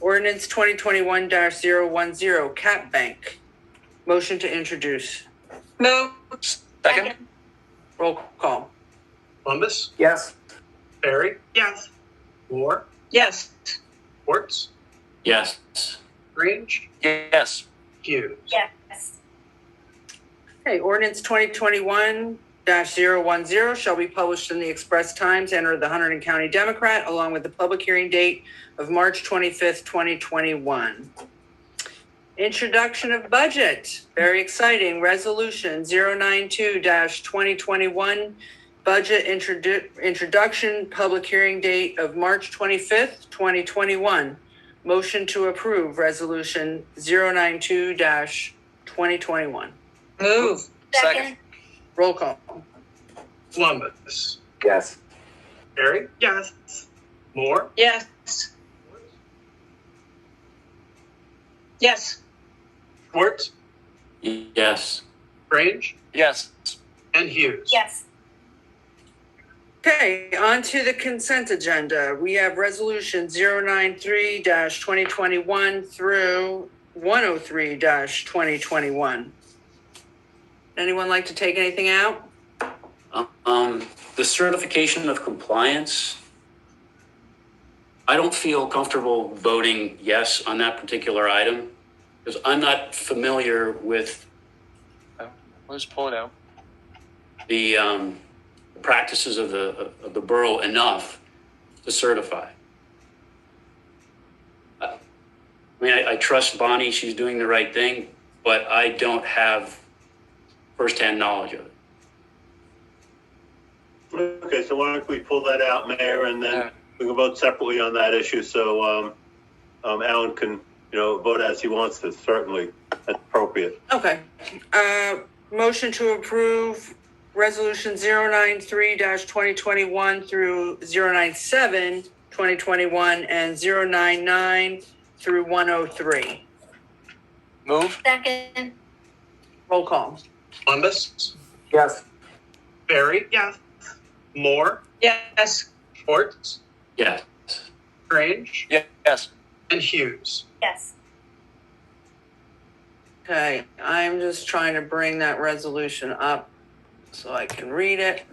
Ordinance 2021-010, Cap Bank. Motion to introduce. Move. Second. Roll call. Columbus. Yes. Barry. Yes. Moore. Yes. Schwartz. Yes. Grange. Yes. Hughes. Yes. Okay, ordinance 2021-010 shall be published in the Express Times and or the Hunterdon County Democrat, along with the public hearing date of March 25th, 2021. Introduction of budget. Very exciting. Resolution 092-2021. Budget introduction, public hearing date of March 25th, 2021. Motion to approve resolution 092-2021. Move. Second. Roll call. Columbus. Yes. Barry. Yes. Moore. Yes. Yes. Schwartz. Yes. Grange. Yes. And Hughes. Yes. Okay, on to the consent agenda. We have resolution 093-2021 through 103-2021. Anyone like to take anything out? The certification of compliance, I don't feel comfortable voting yes on that particular item because I'm not familiar with We'll just pull it out. the practices of the borough enough to certify. I mean, I trust Bonnie; she's doing the right thing, but I don't have firsthand knowledge of it. Okay, so why don't we pull that out, Mayor, and then we can vote separately on that issue. So Alan can, vote as he wants to. Certainly, that's appropriate. Okay. Motion to approve resolution 093-2021 through 097-2021 and 099 through 103. Move. Second. Roll call. Columbus. Yes. Barry. Yes. Moore. Yes. Schwartz. Yes. Grange, Yes. and Hughes. Yes. Okay, I'm just trying to bring that resolution up so I can read it.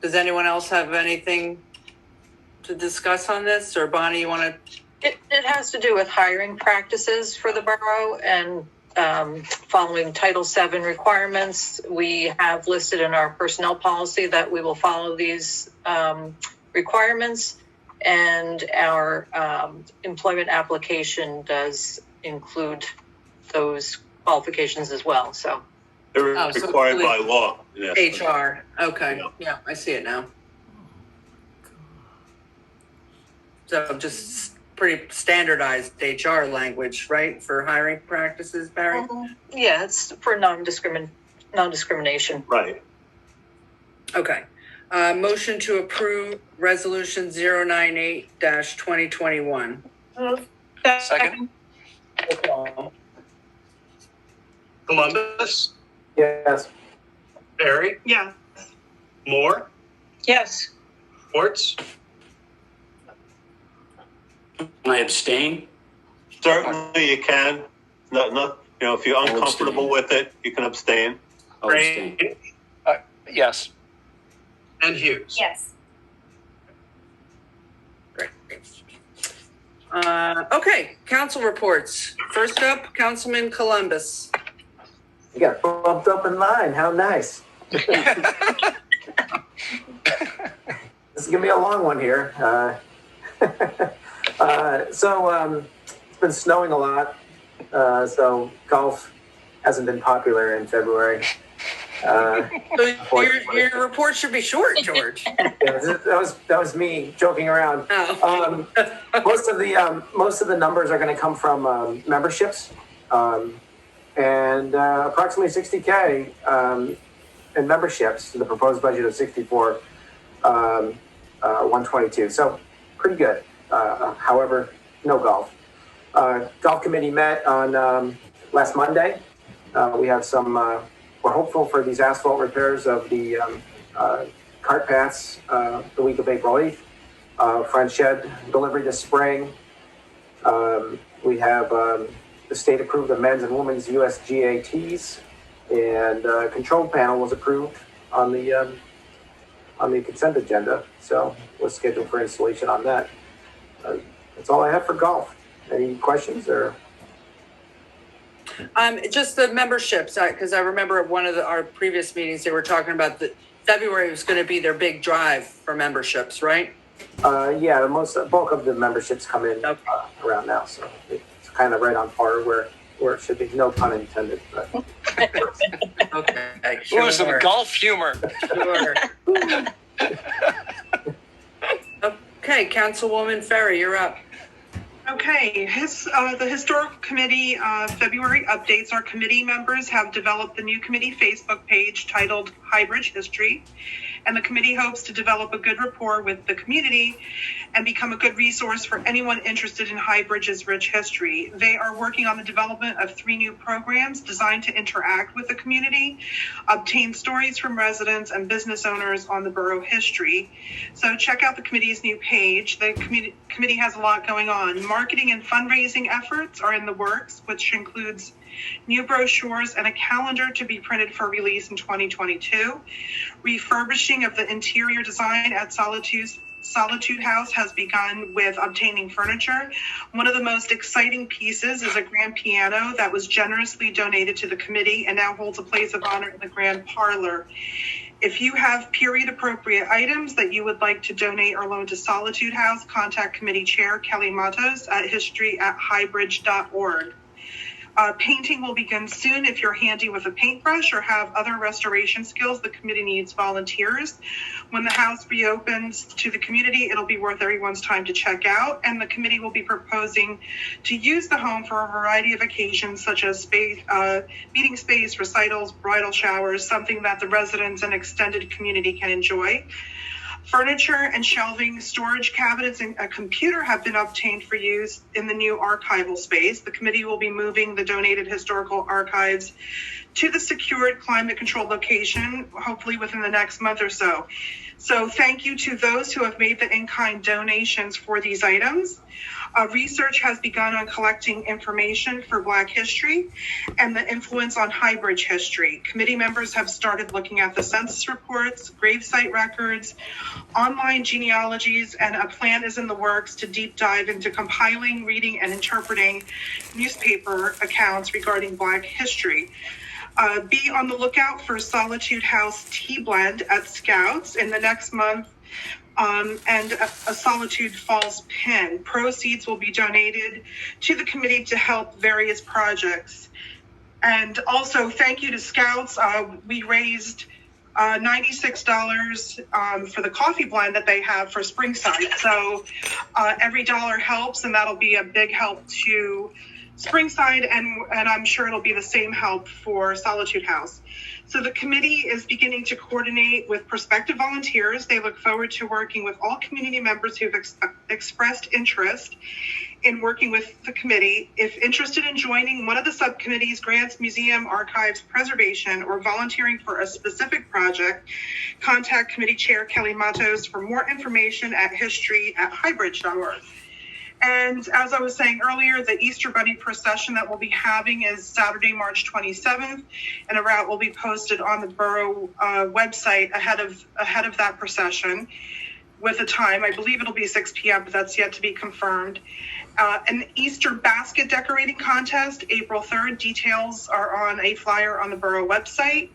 Does anyone else have anything to discuss on this? Or Bonnie, you want to? It has to do with hiring practices for the borough and following Title VII requirements. We have listed in our personnel policy that we will follow these requirements, and our employment application does include those qualifications as well. So They're Oh, so required really- by law. Yes. HR, okay, Yeah. yeah, I see it now. So just pretty standardized HR language, right, for hiring practices, Barry? yeah, it's for non-discrimination. Right. Okay. Motion to approve Resolution 098-2021. Move. Second? Columbus, Yes. Barry, Yeah. Moore, Yes. Schwartz, Can I abstain? Certainly you can. If you're uncomfortable with it, you can abstain. I'll abstain. Grange, Yes. and Hughes. Yes. Great. Okay, council reports. First up, Councilman Columbus. You got bumped up in line. How nice. This is gonna be a long one here. So it's been snowing a lot. So golf hasn't been popular in February. So your report should be short, George. Yeah, that was me joking around. Oh. Most of the numbers are going to come from memberships, and approximately 60K in memberships. The proposed budget of 64, 122. So pretty good. However, no golf. Golf committee met on last Monday. We have some. We're hopeful for these asphalt repairs of the cart paths the week of April 8th. Front shed delivery this spring. We have the state approved the men's and women's USGATs, and control panel was approved on the consent agenda. So we're scheduled for installation on that. That's all I have for golf. Any questions or? Just the memberships, because I remember at one of our previous meetings, they were talking about that February was going to be their big drive for memberships, right? Yeah, the bulk of the memberships come in around now, so it's kind of right on par where it should be. No pun intended. But. Okay. Ooh, some golf humor. Sure. Okay, Councilwoman Ferry, you're up. Okay, the Historical Committee February updates. Our committee members have developed the new committee Facebook page titled Highbridge History, and the committee hopes to develop a good rapport with the community and become a good resource for anyone interested in Highbridge's rich history. They are working on the development of 3 new programs designed to interact with the community, obtain stories from residents and business owners on the borough history. So check out the committee's new page. The committee has a lot going on. Marketing and fundraising efforts are in the works, which includes new brochures and a calendar to be printed for release in 2022. Refurbishing of the interior design at Solitude House has begun with obtaining furniture. One of the most exciting pieces is a grand piano that was generously donated to the committee and now holds a place of honor in the grand parlor. If you have period appropriate items that you would like to donate or loan to Solitude House, contact committee chair Kelly Matos at history@highbridge.org. Painting will begin soon. If you're handy with a paintbrush or have other restoration skills, the committee needs volunteers. When the house reopens to the community, it'll be worth everyone's time to check out. And the committee will be proposing to use the home for a variety of occasions, such as meeting space, recitals, bridal showers, something that the residents and extended community can enjoy. Furniture and shelving, storage cabinets, and a computer have been obtained for use in the new archival space. The committee will be moving the donated historical archives to the secured climate-controlled location, hopefully within the next month or so. So thank you to those who have made the in-kind donations for these items. Research has begun on collecting information for Black history and the influence on Highbridge history. Committee members have started looking at the census reports, gravesite records, online genealogies, and a plan is in the works to deep dive into compiling, reading, and interpreting newspaper accounts regarding Black history. Be on the lookout for Solitude House Tea Blend at Scouts in the next month. And a Solitude Falls pin. Proceeds will be donated to the committee to help various projects. And also, thank you to Scouts. We raised $96 for the coffee blend that they have for Springside. So every dollar helps, and that'll be a big help to Springside, and I'm sure it'll be the same help for Solitude House. So the committee is beginning to coordinate with prospective volunteers. They look forward to working with all community members who've expressed interest in working with the committee. If interested in joining one of the subcommittees, grants, museum, archives, preservation, or volunteering for a specific project, contact committee chair Kelly Matos for more information at history@highbridge.org. And as I was saying earlier, the Easter Bunny procession that we'll be having is Saturday, March 27th, and a route will be posted on the borough website ahead of that procession with a time. I believe it'll be 6 p.m., but that's yet to be confirmed. An Easter basket decorating contest, April 3rd. Details are on a flyer on the borough website.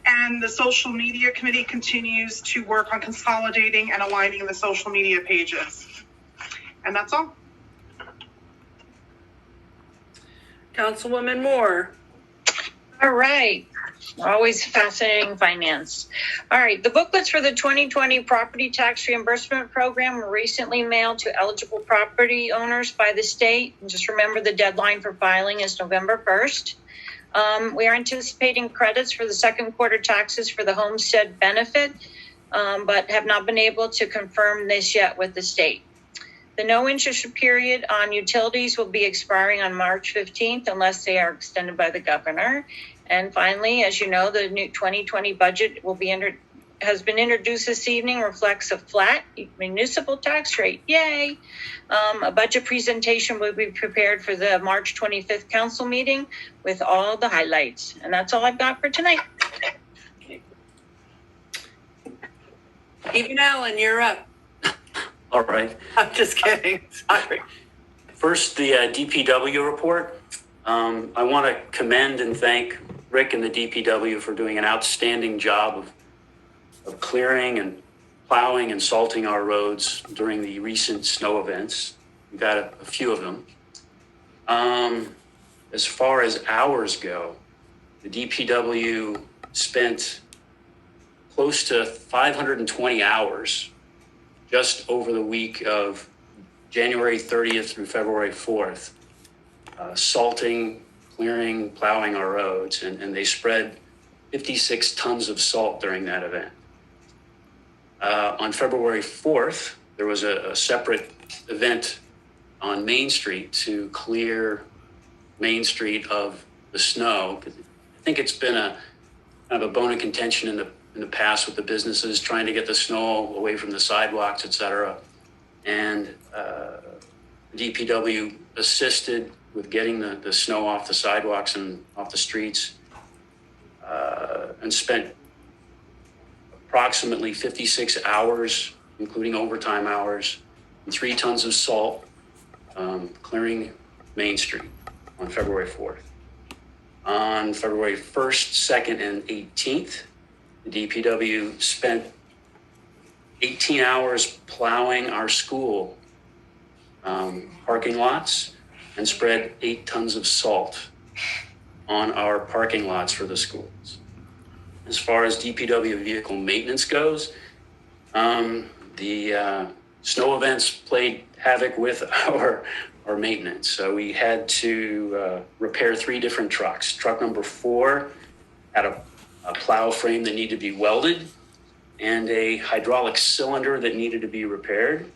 And the social media committee continues to work on consolidating and aligning the social media pages. And that's all. Councilwoman Moore. All right. Always fascinating finance. All right. The booklets for the 2020 property tax reimbursement program were recently mailed to eligible property owners by the state. And just remember the deadline for filing is November 1st. We are anticipating credits for the second quarter taxes for the homestead benefit, but have not been able to confirm this yet with the state. The no interest period on utilities will be expiring on March 15th unless they are extended by the governor. And finally, as you know, the new 2020 budget has been introduced this evening, reflects a flat municipal tax rate. Yay! A budget presentation will be prepared for the March 25th council meeting with all the highlights. And that's all I've got for tonight. Even Allen, you're up. All right. I'm just kidding. Sorry. First, the DPW report. I want to commend and thank Rick and the DPW for doing an outstanding job of clearing and plowing and salting our roads during the recent snow events. We've had a few of them. As far as hours go, the DPW spent close to 520 hours just over the week of January 30th through February 4th, salting, clearing, plowing our roads, and they spread 56 tons of salt during that event. On February 4th, there was a separate event on Main Street to clear Main Street of the snow. I think it's been a kind of a bone of contention in the past with the businesses trying to get the snow away from the sidewalks, et cetera. And DPW assisted with getting the snow off the sidewalks and off the streets, and spent approximately 56 hours, including overtime hours, and 3 tons of salt clearing Main Street on February 4th. On February 1st, 2nd, and 18th, the DPW spent 18 hours plowing our school parking lots and spread 8 tons of salt on our parking lots for the schools. As far as DPW vehicle maintenance goes, the snow events played havoc with our maintenance. So we had to repair 3 different trucks. Truck number 4 had a plow frame that needed to be welded, and a hydraulic cylinder that needed to be repaired.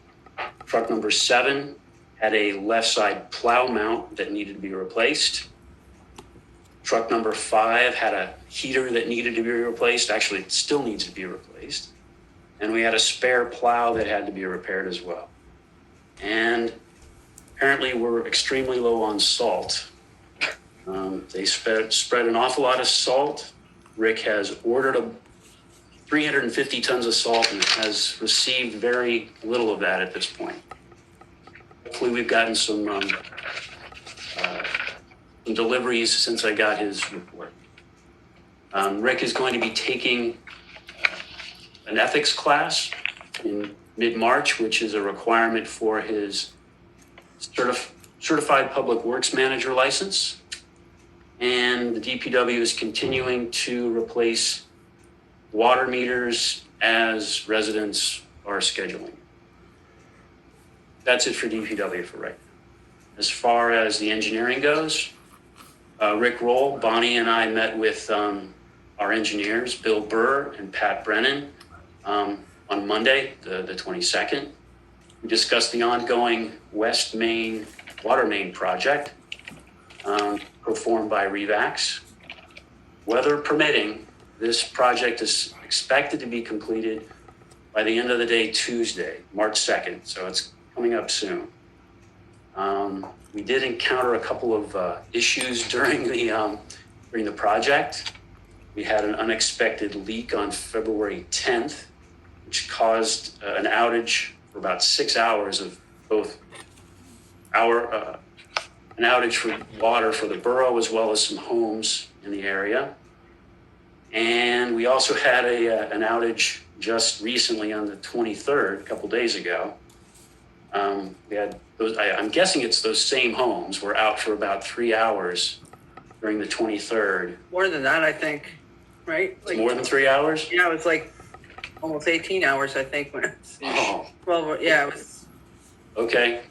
Truck number 7 had a left side plow mount that needed to be replaced. Truck number 5 had a heater that needed to be replaced. Actually, it still needs to be replaced. And we had a spare plow that had to be repaired as well. And apparently we're extremely low on salt. They spread an awful lot of salt. Rick has ordered 350 tons of salt and has received very little of that at this point. Hopefully we've gotten some deliveries since I got his report. Rick is going to be taking an ethics class in mid-March, which is a requirement for his certified public works manager license. And the DPW is continuing to replace water meters as residents are scheduling. That's it for DPW for right now. As far as the engineering goes, Rick Roll, Bonnie and I met with our engineers, Bill Burr and Pat Brennan, on Monday, the 22nd. We discussed the ongoing West Main water main project performed by Revax. Weather permitting, this project is expected to be completed by the end of the day Tuesday, March 2nd, so it's coming up soon. We did encounter a couple of issues during the project. We had an unexpected leak on February 10th, which caused an outage for about 6 hours of both an outage for water for the borough as well as some homes in the area. And we also had an outage just recently on the 23rd, a couple days ago. We had those, I'm guessing it's those same homes were out for about 3 hours during the 23rd. More than that, I think, right? It's more than 3 hours? Yeah, it was like almost 18 hours, I think. When it's, Oh, well, yeah, it was. okay.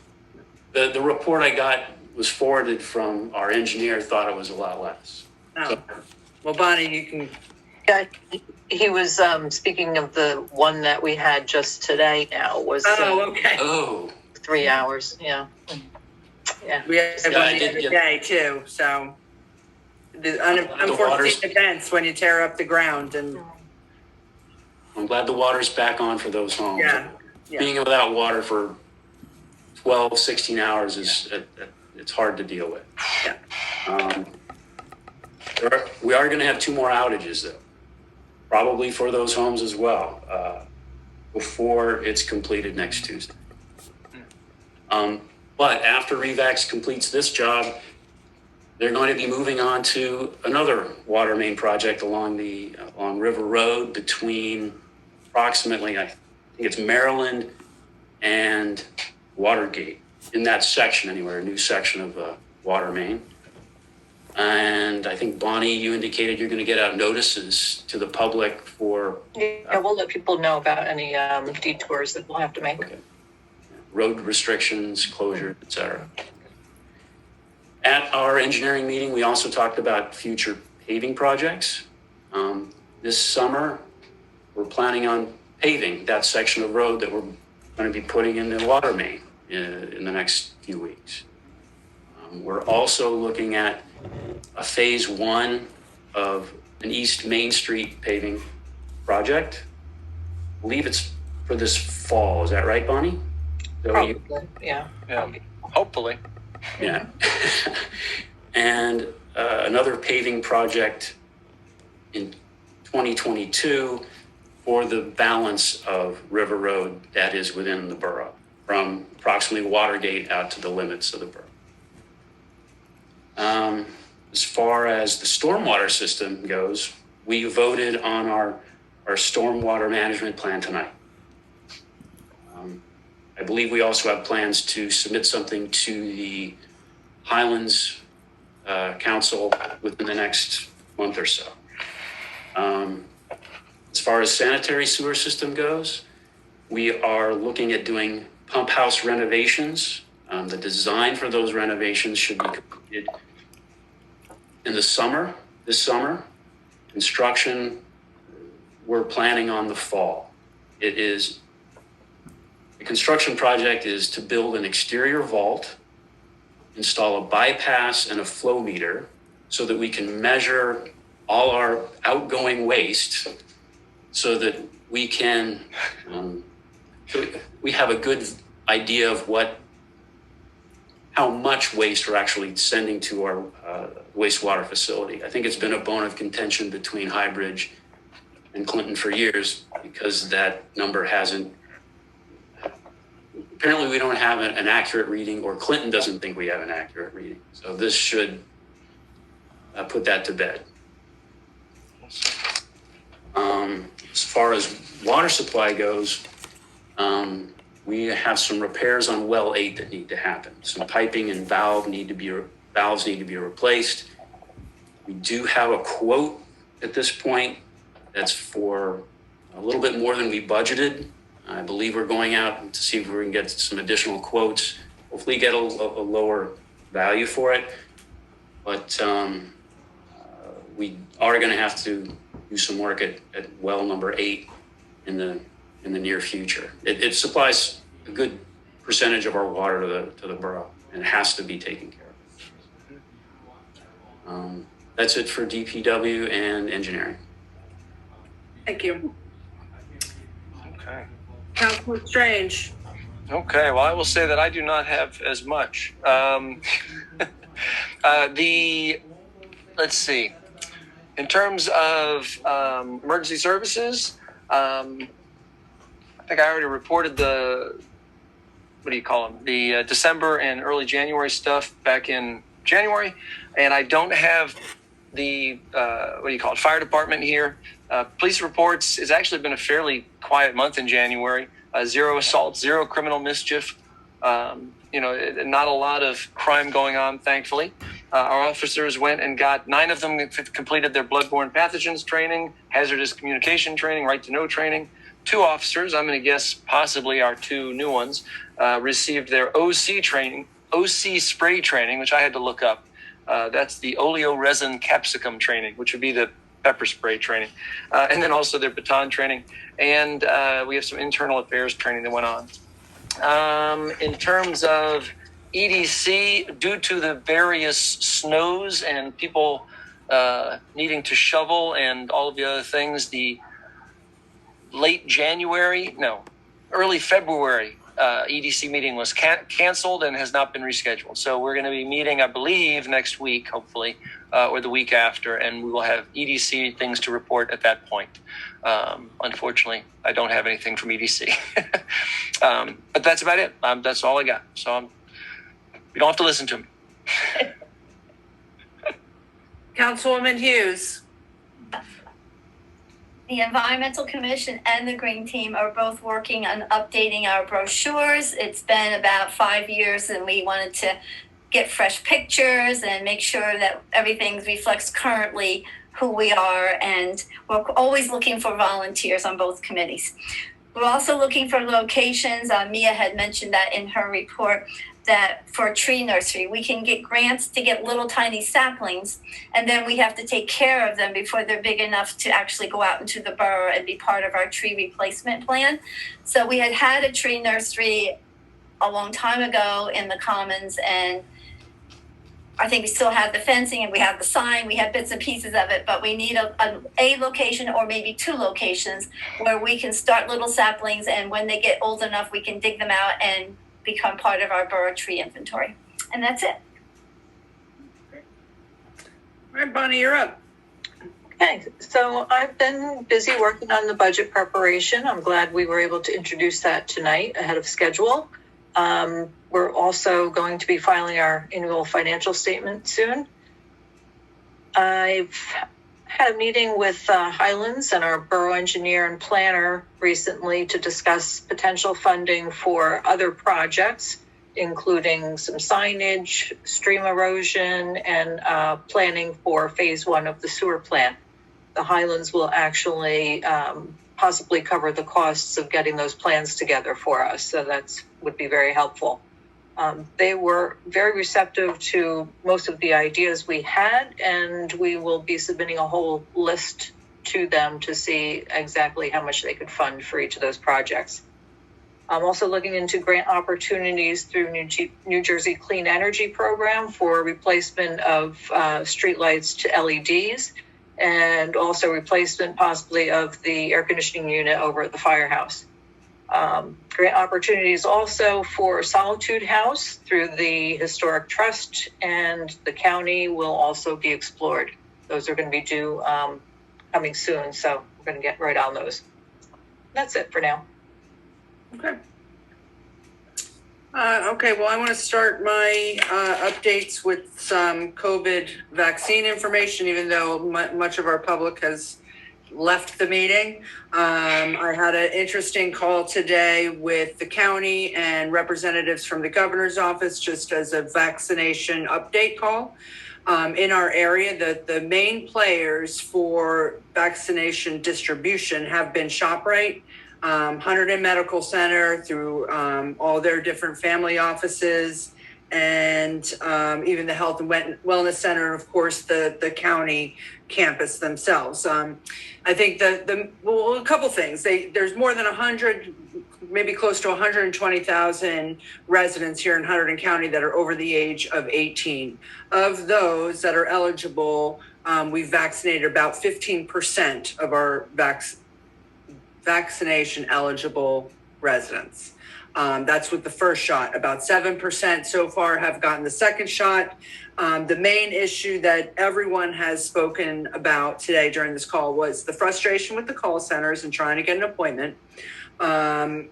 The report I got was forwarded from our engineer, thought it was a lot less. Oh. Well, Bonnie, you can. Yeah, he was speaking of the one that we had just today. Now was Oh, okay. Oh, 3 hours. Yeah, yeah. We had Yeah, I one the did other get- day too. So the water's- unforeseen events when you tear up the ground and I'm glad the water's back on for those homes. yeah. Being without water for 12, 16 hours is, it's hard to deal with. Yeah. We are going to have 2 more outages though, probably for those homes as well, before it's completed next Tuesday. But after Revax completes this job, they're going to be moving on to another water main project along River Road between approximately, I think it's Maryland and Watergate, in that section anywhere, a new section of water main. And I think, Bonnie, you indicated you're going to get out notices to the public for Yeah, we'll let people know about any detours that we'll have to make. road restrictions, closure, et cetera. At our engineering meeting, we also talked about future paving projects. This summer, we're planning on paving that section of road that we're going to be putting in the water main in the next few weeks. We're also looking at a phase 1 of an East Main Street paving project. I believe it's for this fall. Is that right, Bonnie? Is that what you- Probably, yeah. Yeah, hopefully. Yeah. And another paving project in 2022 for the balance of River Road that is within the borough, from approximately Watergate out to the limits of the borough. As far as the stormwater system goes, we voted on our stormwater management plan tonight. I believe we also have plans to submit something to the Highlands Council within the next month or so. As far as sanitary sewer system goes, we are looking at doing pump house renovations. The design for those renovations should be completed in the summer, this summer. Construction we're planning on the fall. The construction project is to build an exterior vault, install a bypass and a flow meter so that we can measure all our outgoing waste so that we can, we have a good idea of how much waste we're actually sending to our wastewater facility. I think it's been a bone of contention between Highbridge and Clinton for years because that number apparently we don't have an accurate reading, or Clinton doesn't think we have an accurate reading. So this should put that to bed. As far as water supply goes, we have some repairs on well 8 that need to happen. Some piping and valves need to be replaced. We do have a quote at this point that's for a little bit more than we budgeted. I believe we're going out to see if we can get some additional quotes, hopefully get a lower value for it. But we are going to have to do some work at well number 8 in the near future. It supplies a good percentage of our water to the borough, and it has to be taken care of. That's it for DPW and engineering. Thank you. Okay. Councilor Strange. Okay, well, I will say that I do not have as much. Let's see. In terms of emergency services, I think I already reported the December and early January stuff back in January, and I don't have the fire department here. Police reports. It's actually been a fairly quiet month in January. 0 assaults, 0 criminal mischief. Not a lot of crime going on, thankfully. Our officers went and got 9 of them completed their bloodborne pathogens training, hazardous communication training, right to know training. 2 officers, I'm going to guess possibly our 2 new ones, received their OC training, OC spray training, which I had to look up. That's the oleoresin capsicum training, which would be the pepper spray training. And then also their baton training. And we have some internal affairs training that went on. In terms of EDC, due to the various snows and people needing to shovel and all of the other things, the early February EDC meeting was canceled and has not been rescheduled. So we're going to be meeting, I believe, next week, hopefully, or the week after, and we will have EDC things to report at that point. Unfortunately, I don't have anything from EDC. But that's about it. That's all I got. So you don't have to listen to me. Councilwoman Hughes. The Environmental Commission and the Green Team are both working on updating our brochures. It's been about 5 years, and we wanted to get fresh pictures and make sure that everything reflects currently who we are, and we're always looking for volunteers on both committees. We're also looking for locations. Mia had mentioned that in her report, that for a tree nursery, we can get grants to get little tiny saplings, and then we have to take care of them before they're big enough to actually go out into the borough and be part of our tree replacement plan. So we had a tree nursery a long time ago in the Commons, and I think we still have the fencing and we have the sign, we have bits and pieces of it, but we need a location or maybe 2 locations where we can start little saplings, and when they get old enough, we can dig them out and become part of our borough tree inventory. And that's it. All right, Bonnie, you're up. Okay, so I've been busy working on the budget preparation. I'm glad we were able to introduce that tonight ahead of schedule. We're also going to be filing our annual financial statement soon. I've had a meeting with Highlands and our borough engineer and planner recently to discuss potential funding for other projects, including some signage, stream erosion, and planning for phase 1 of the sewer plant. The Highlands will actually possibly cover the costs of getting those plans together for us, so that would be very helpful. They were very receptive to most of the ideas we had, and we will be submitting a whole list to them to see exactly how much they could fund for each of those projects. I'm also looking into grant opportunities through New Jersey Clean Energy Program for replacement of streetlights to LEDs, and also replacement possibly of the air conditioning unit over at the firehouse. Grant opportunities also for Solitude House through the Historic Trust, and the county will also be explored. Those are going to be due coming soon, so we're going to get right on those. That's it for now. Okay. Okay, well, I want to start my updates with some COVID vaccine information, even though much of our public has left the meeting. I had an interesting call today with the county and representatives from the governor's office, just as a vaccination update call. In our area, the main players for vaccination distribution have been ShopRite, Hunterdon Medical Center through all their different family offices, and even the Health and Wellness Center, and of course the county campus themselves. I think well, a couple things. There's more than 100, maybe close to 120,000 residents here in Hunterdon County that are over the age of 18. Of those that are eligible, we've vaccinated about 15% of our vaccination eligible residents. That's with the first shot. About 7% so far have gotten the second shot. The main issue that everyone has spoken about today during this call was the frustration with the call centers and trying to get an appointment,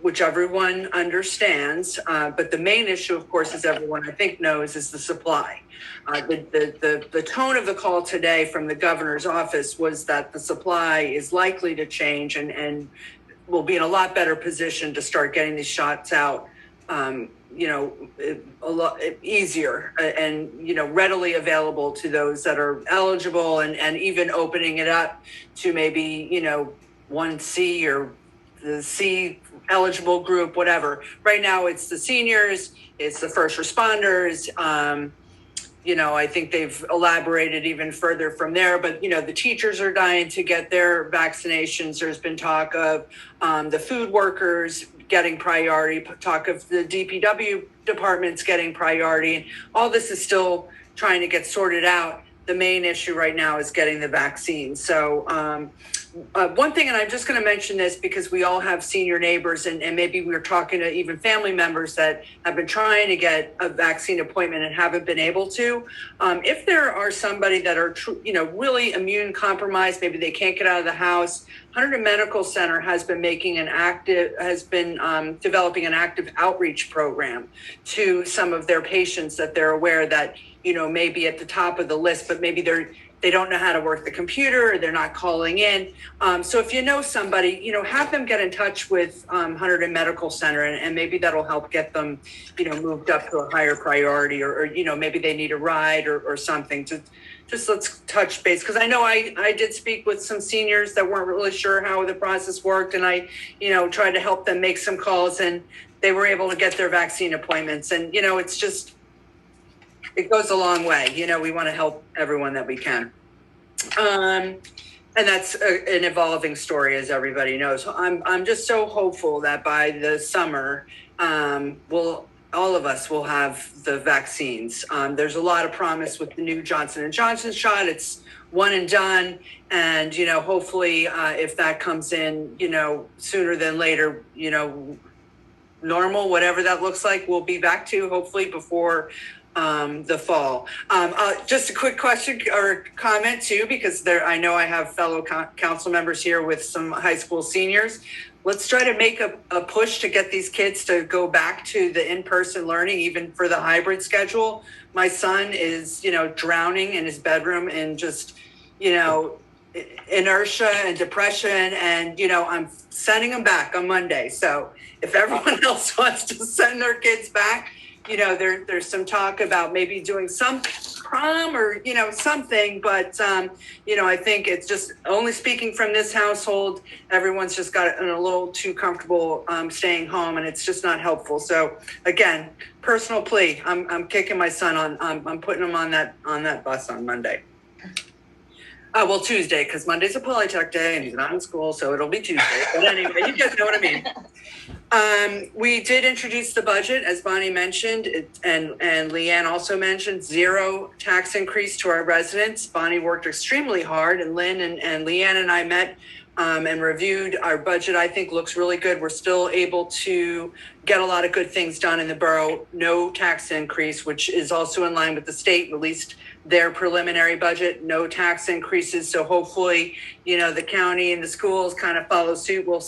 which everyone understands. But the main issue, of course, as everyone I think knows, is the supply. The tone of the call today from the governor's office was that the supply is likely to change and will be in a lot better position to start getting these shots out, a lot easier and, readily available to those that are eligible, and even opening it up to maybe, 1C or the C eligible group, whatever. Right now it's the seniors, it's the first responders. I think they've elaborated even further from there, but, the teachers are dying to get their vaccinations. There's been talk of the food workers getting priority, talk of the DPW departments getting priority. And all this is still trying to get sorted out. The main issue right now is getting the vaccine. So one thing, and I'm just going to mention this because we all have senior neighbors, and maybe we're talking to even family members that have been trying to get a vaccine appointment and haven't been able to. If there are somebody that are, really immune compromised, maybe they can't get out of the house, Hunterdon Medical Center has been developing an active outreach program to some of their patients that they're aware that, may be at the top of the list, but maybe they don't know how to work the computer, or they're not calling in. So if you know somebody, have them get in touch with Hunterdon Medical Center, and maybe that'll help get them, moved up to a higher priority, or maybe they need a ride or something. To just let's touch base, because I know I did speak with some seniors that weren't really sure how the process worked, and I, tried to help them make some calls, and they were able to get their vaccine appointments. And, it's just, it goes a long way. We want to help everyone that we can. And that's an evolving story, as everybody knows. I'm just so hopeful that by the summer, all of us will have the vaccines. There's a lot of promise with the new Johnson & Johnson shot. It's one and done. And, hopefully if that comes in, sooner than later, normal, whatever that looks like, we'll be back to hopefully before the fall. Just a quick question or comment too, because I know I have fellow council members here with some high school seniors. Let's try to make a push to get these kids to go back to the in-person learning, even for the hybrid schedule. My son is, drowning in his bedroom and just, inertia and depression, and, I'm sending him back on Monday. So if everyone else wants to send their kids back, there's some talk about maybe doing some prom or, something, but, I think it's just only speaking from this household, everyone's just got a little too comfortable staying home, and it's just not helpful. So again, personal plea, I'm kicking my son on, I'm putting him on that bus on Monday. Well, Tuesday, because Monday's a Polytech day and he's not in school, so it'll be Tuesday. But anyway, you guys know what I mean. We did introduce the budget, as Bonnie mentioned, and Leanne also mentioned, 0 tax increase to our residents. Bonnie worked extremely hard, and Lynn and Leanne and I met and reviewed our budget. I think looks really good. We're still able to get a lot of good things done in the borough. No tax increase, which is also in line with the state, released their preliminary budget, no tax increases. So hopefully, the county and the schools kind of follow suit. We'll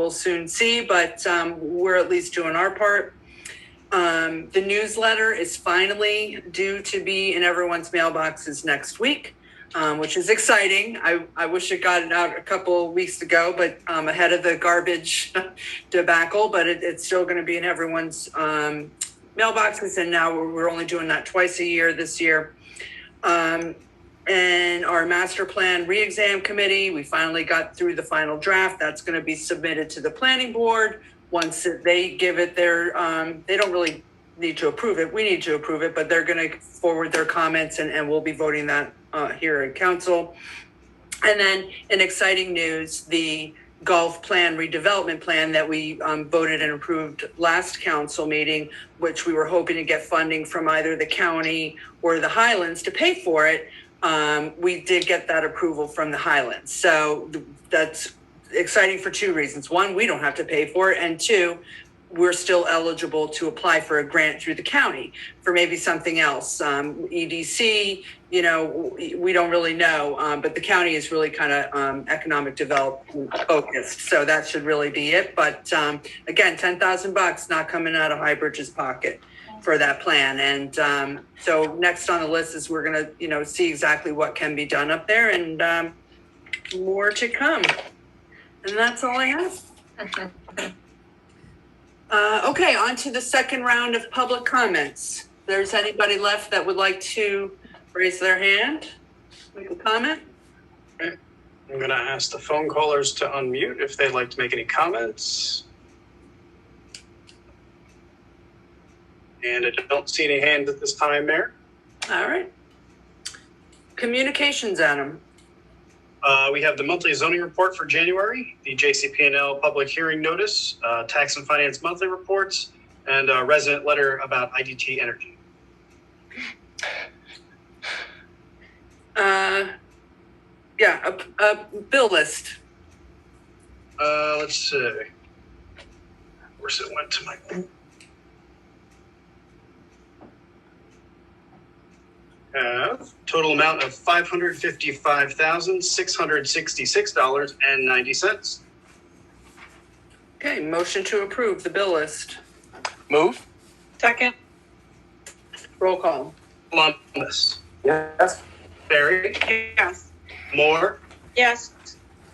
soon see, but we're at least doing our part. The newsletter is finally due to be in everyone's mailboxes next week, which is exciting. I wish it got out a couple weeks ago, but ahead of the garbage debacle, but it's still going to be in everyone's mailboxes. And now we're only doing that twice a year this year. And our master plan re-exam committee, we finally got through the final draft. That's going to be submitted to the planning board. Once they give it their, they don't really need to approve it. We need to approve it, but they're going to forward their comments and we'll be voting that here at council. And then in exciting news, the golf plan redevelopment plan that we voted and approved last council meeting, which we were hoping to get funding from either the county or the Highlands to pay for it. We did get that approval from the Highlands. So that's exciting for 2 reasons. 1, we don't have to pay for it. And 2, we're still eligible to apply for a grant through the county for maybe something else. EDC, we don't really know, but the county is really kind of economic development focused. So that should really be it. But again, $10,000 not coming out of Highbridge's pocket for that plan. And so next on the list is we're going to, see exactly what can be done up there, and more to come. And that's all I have. Okay, on to the second round of public comments. If there's anybody left that would like to raise their hand, make a comment? Okay. I'm going to ask the phone callers to unmute if they'd like to make any comments. And I don't see any hands at this time, Mayor. All right. Communications, Adam. We have the monthly zoning report for January, the JCP&L public hearing notice, tax and finance monthly reports, and a resident letter about IDT Energy. Yeah, a bill list. Let's see. Of course, it went to my. Have total amount of $555,666.90. Okay, motion to approve the bill list. Move. Second. Roll call. Columbus, Yes. Barry, Yes. Moore, Yes.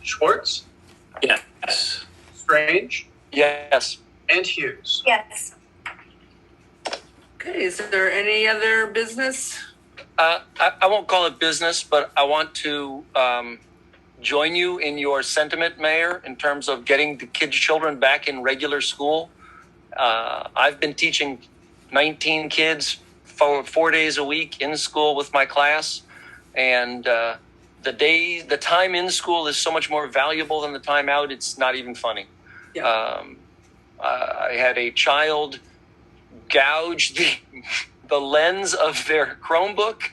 Schwartz, Yes. Strange, Yes. and Hughes. Yes. Okay, is there any other business? I won't call it business, but I want to join you in your sentiment, Mayor, in terms of getting the children back in regular school. I've been teaching 19 kids for 4 days a week in school with my class, and the time in school is so much more valuable than the time out. It's not even funny. Yeah. I had a child gouge the lens of their Chromebook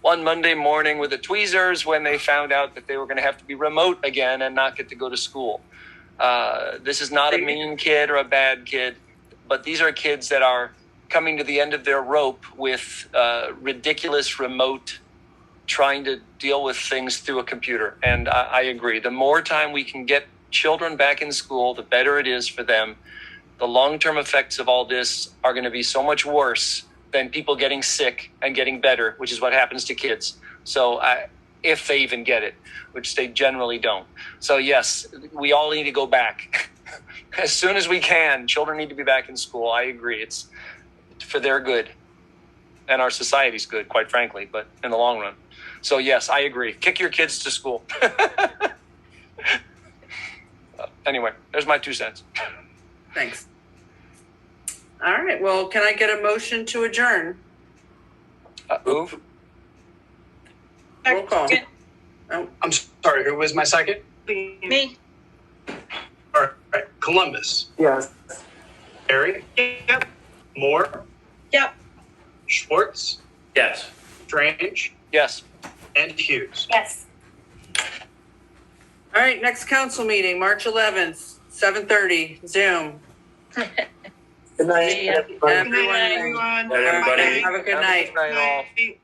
one Monday morning with the tweezers when they found out that they were going to have to be remote again and not get to go to school. This is not a mean kid or a bad kid, but these are kids that are coming to the end of their rope with ridiculous remote, trying to deal with things through a computer. And I agree. The more time we can get children back in school, the better it is for them. The long-term effects of all this are going to be so much worse than people getting sick and getting better, which is what happens to kids. So if they even get it, which they generally don't. So yes, we all need to go back as soon as we can. Children need to be back in school. I agree. It's for their good and our society's good, quite frankly, but in the long run. So yes, I agree. Kick your kids to school. Anyway, there's my 2 cents. Thanks. All right, well, can I get a motion to adjourn? Move. Roll call. Second. I'm sorry, who was my second? Me? All right, Columbus, Yes. Harry, Yep. Moore, Yep. Schwartz, Yes. Strange, Yes. and Hughes. Yes. All right, next council meeting, March 11th, 7:30, Zoom. Good night, See ya. everybody. Good night, Everyone, everyone. Bye, everybody. Bye. have a good Have a night. good night, all. Night.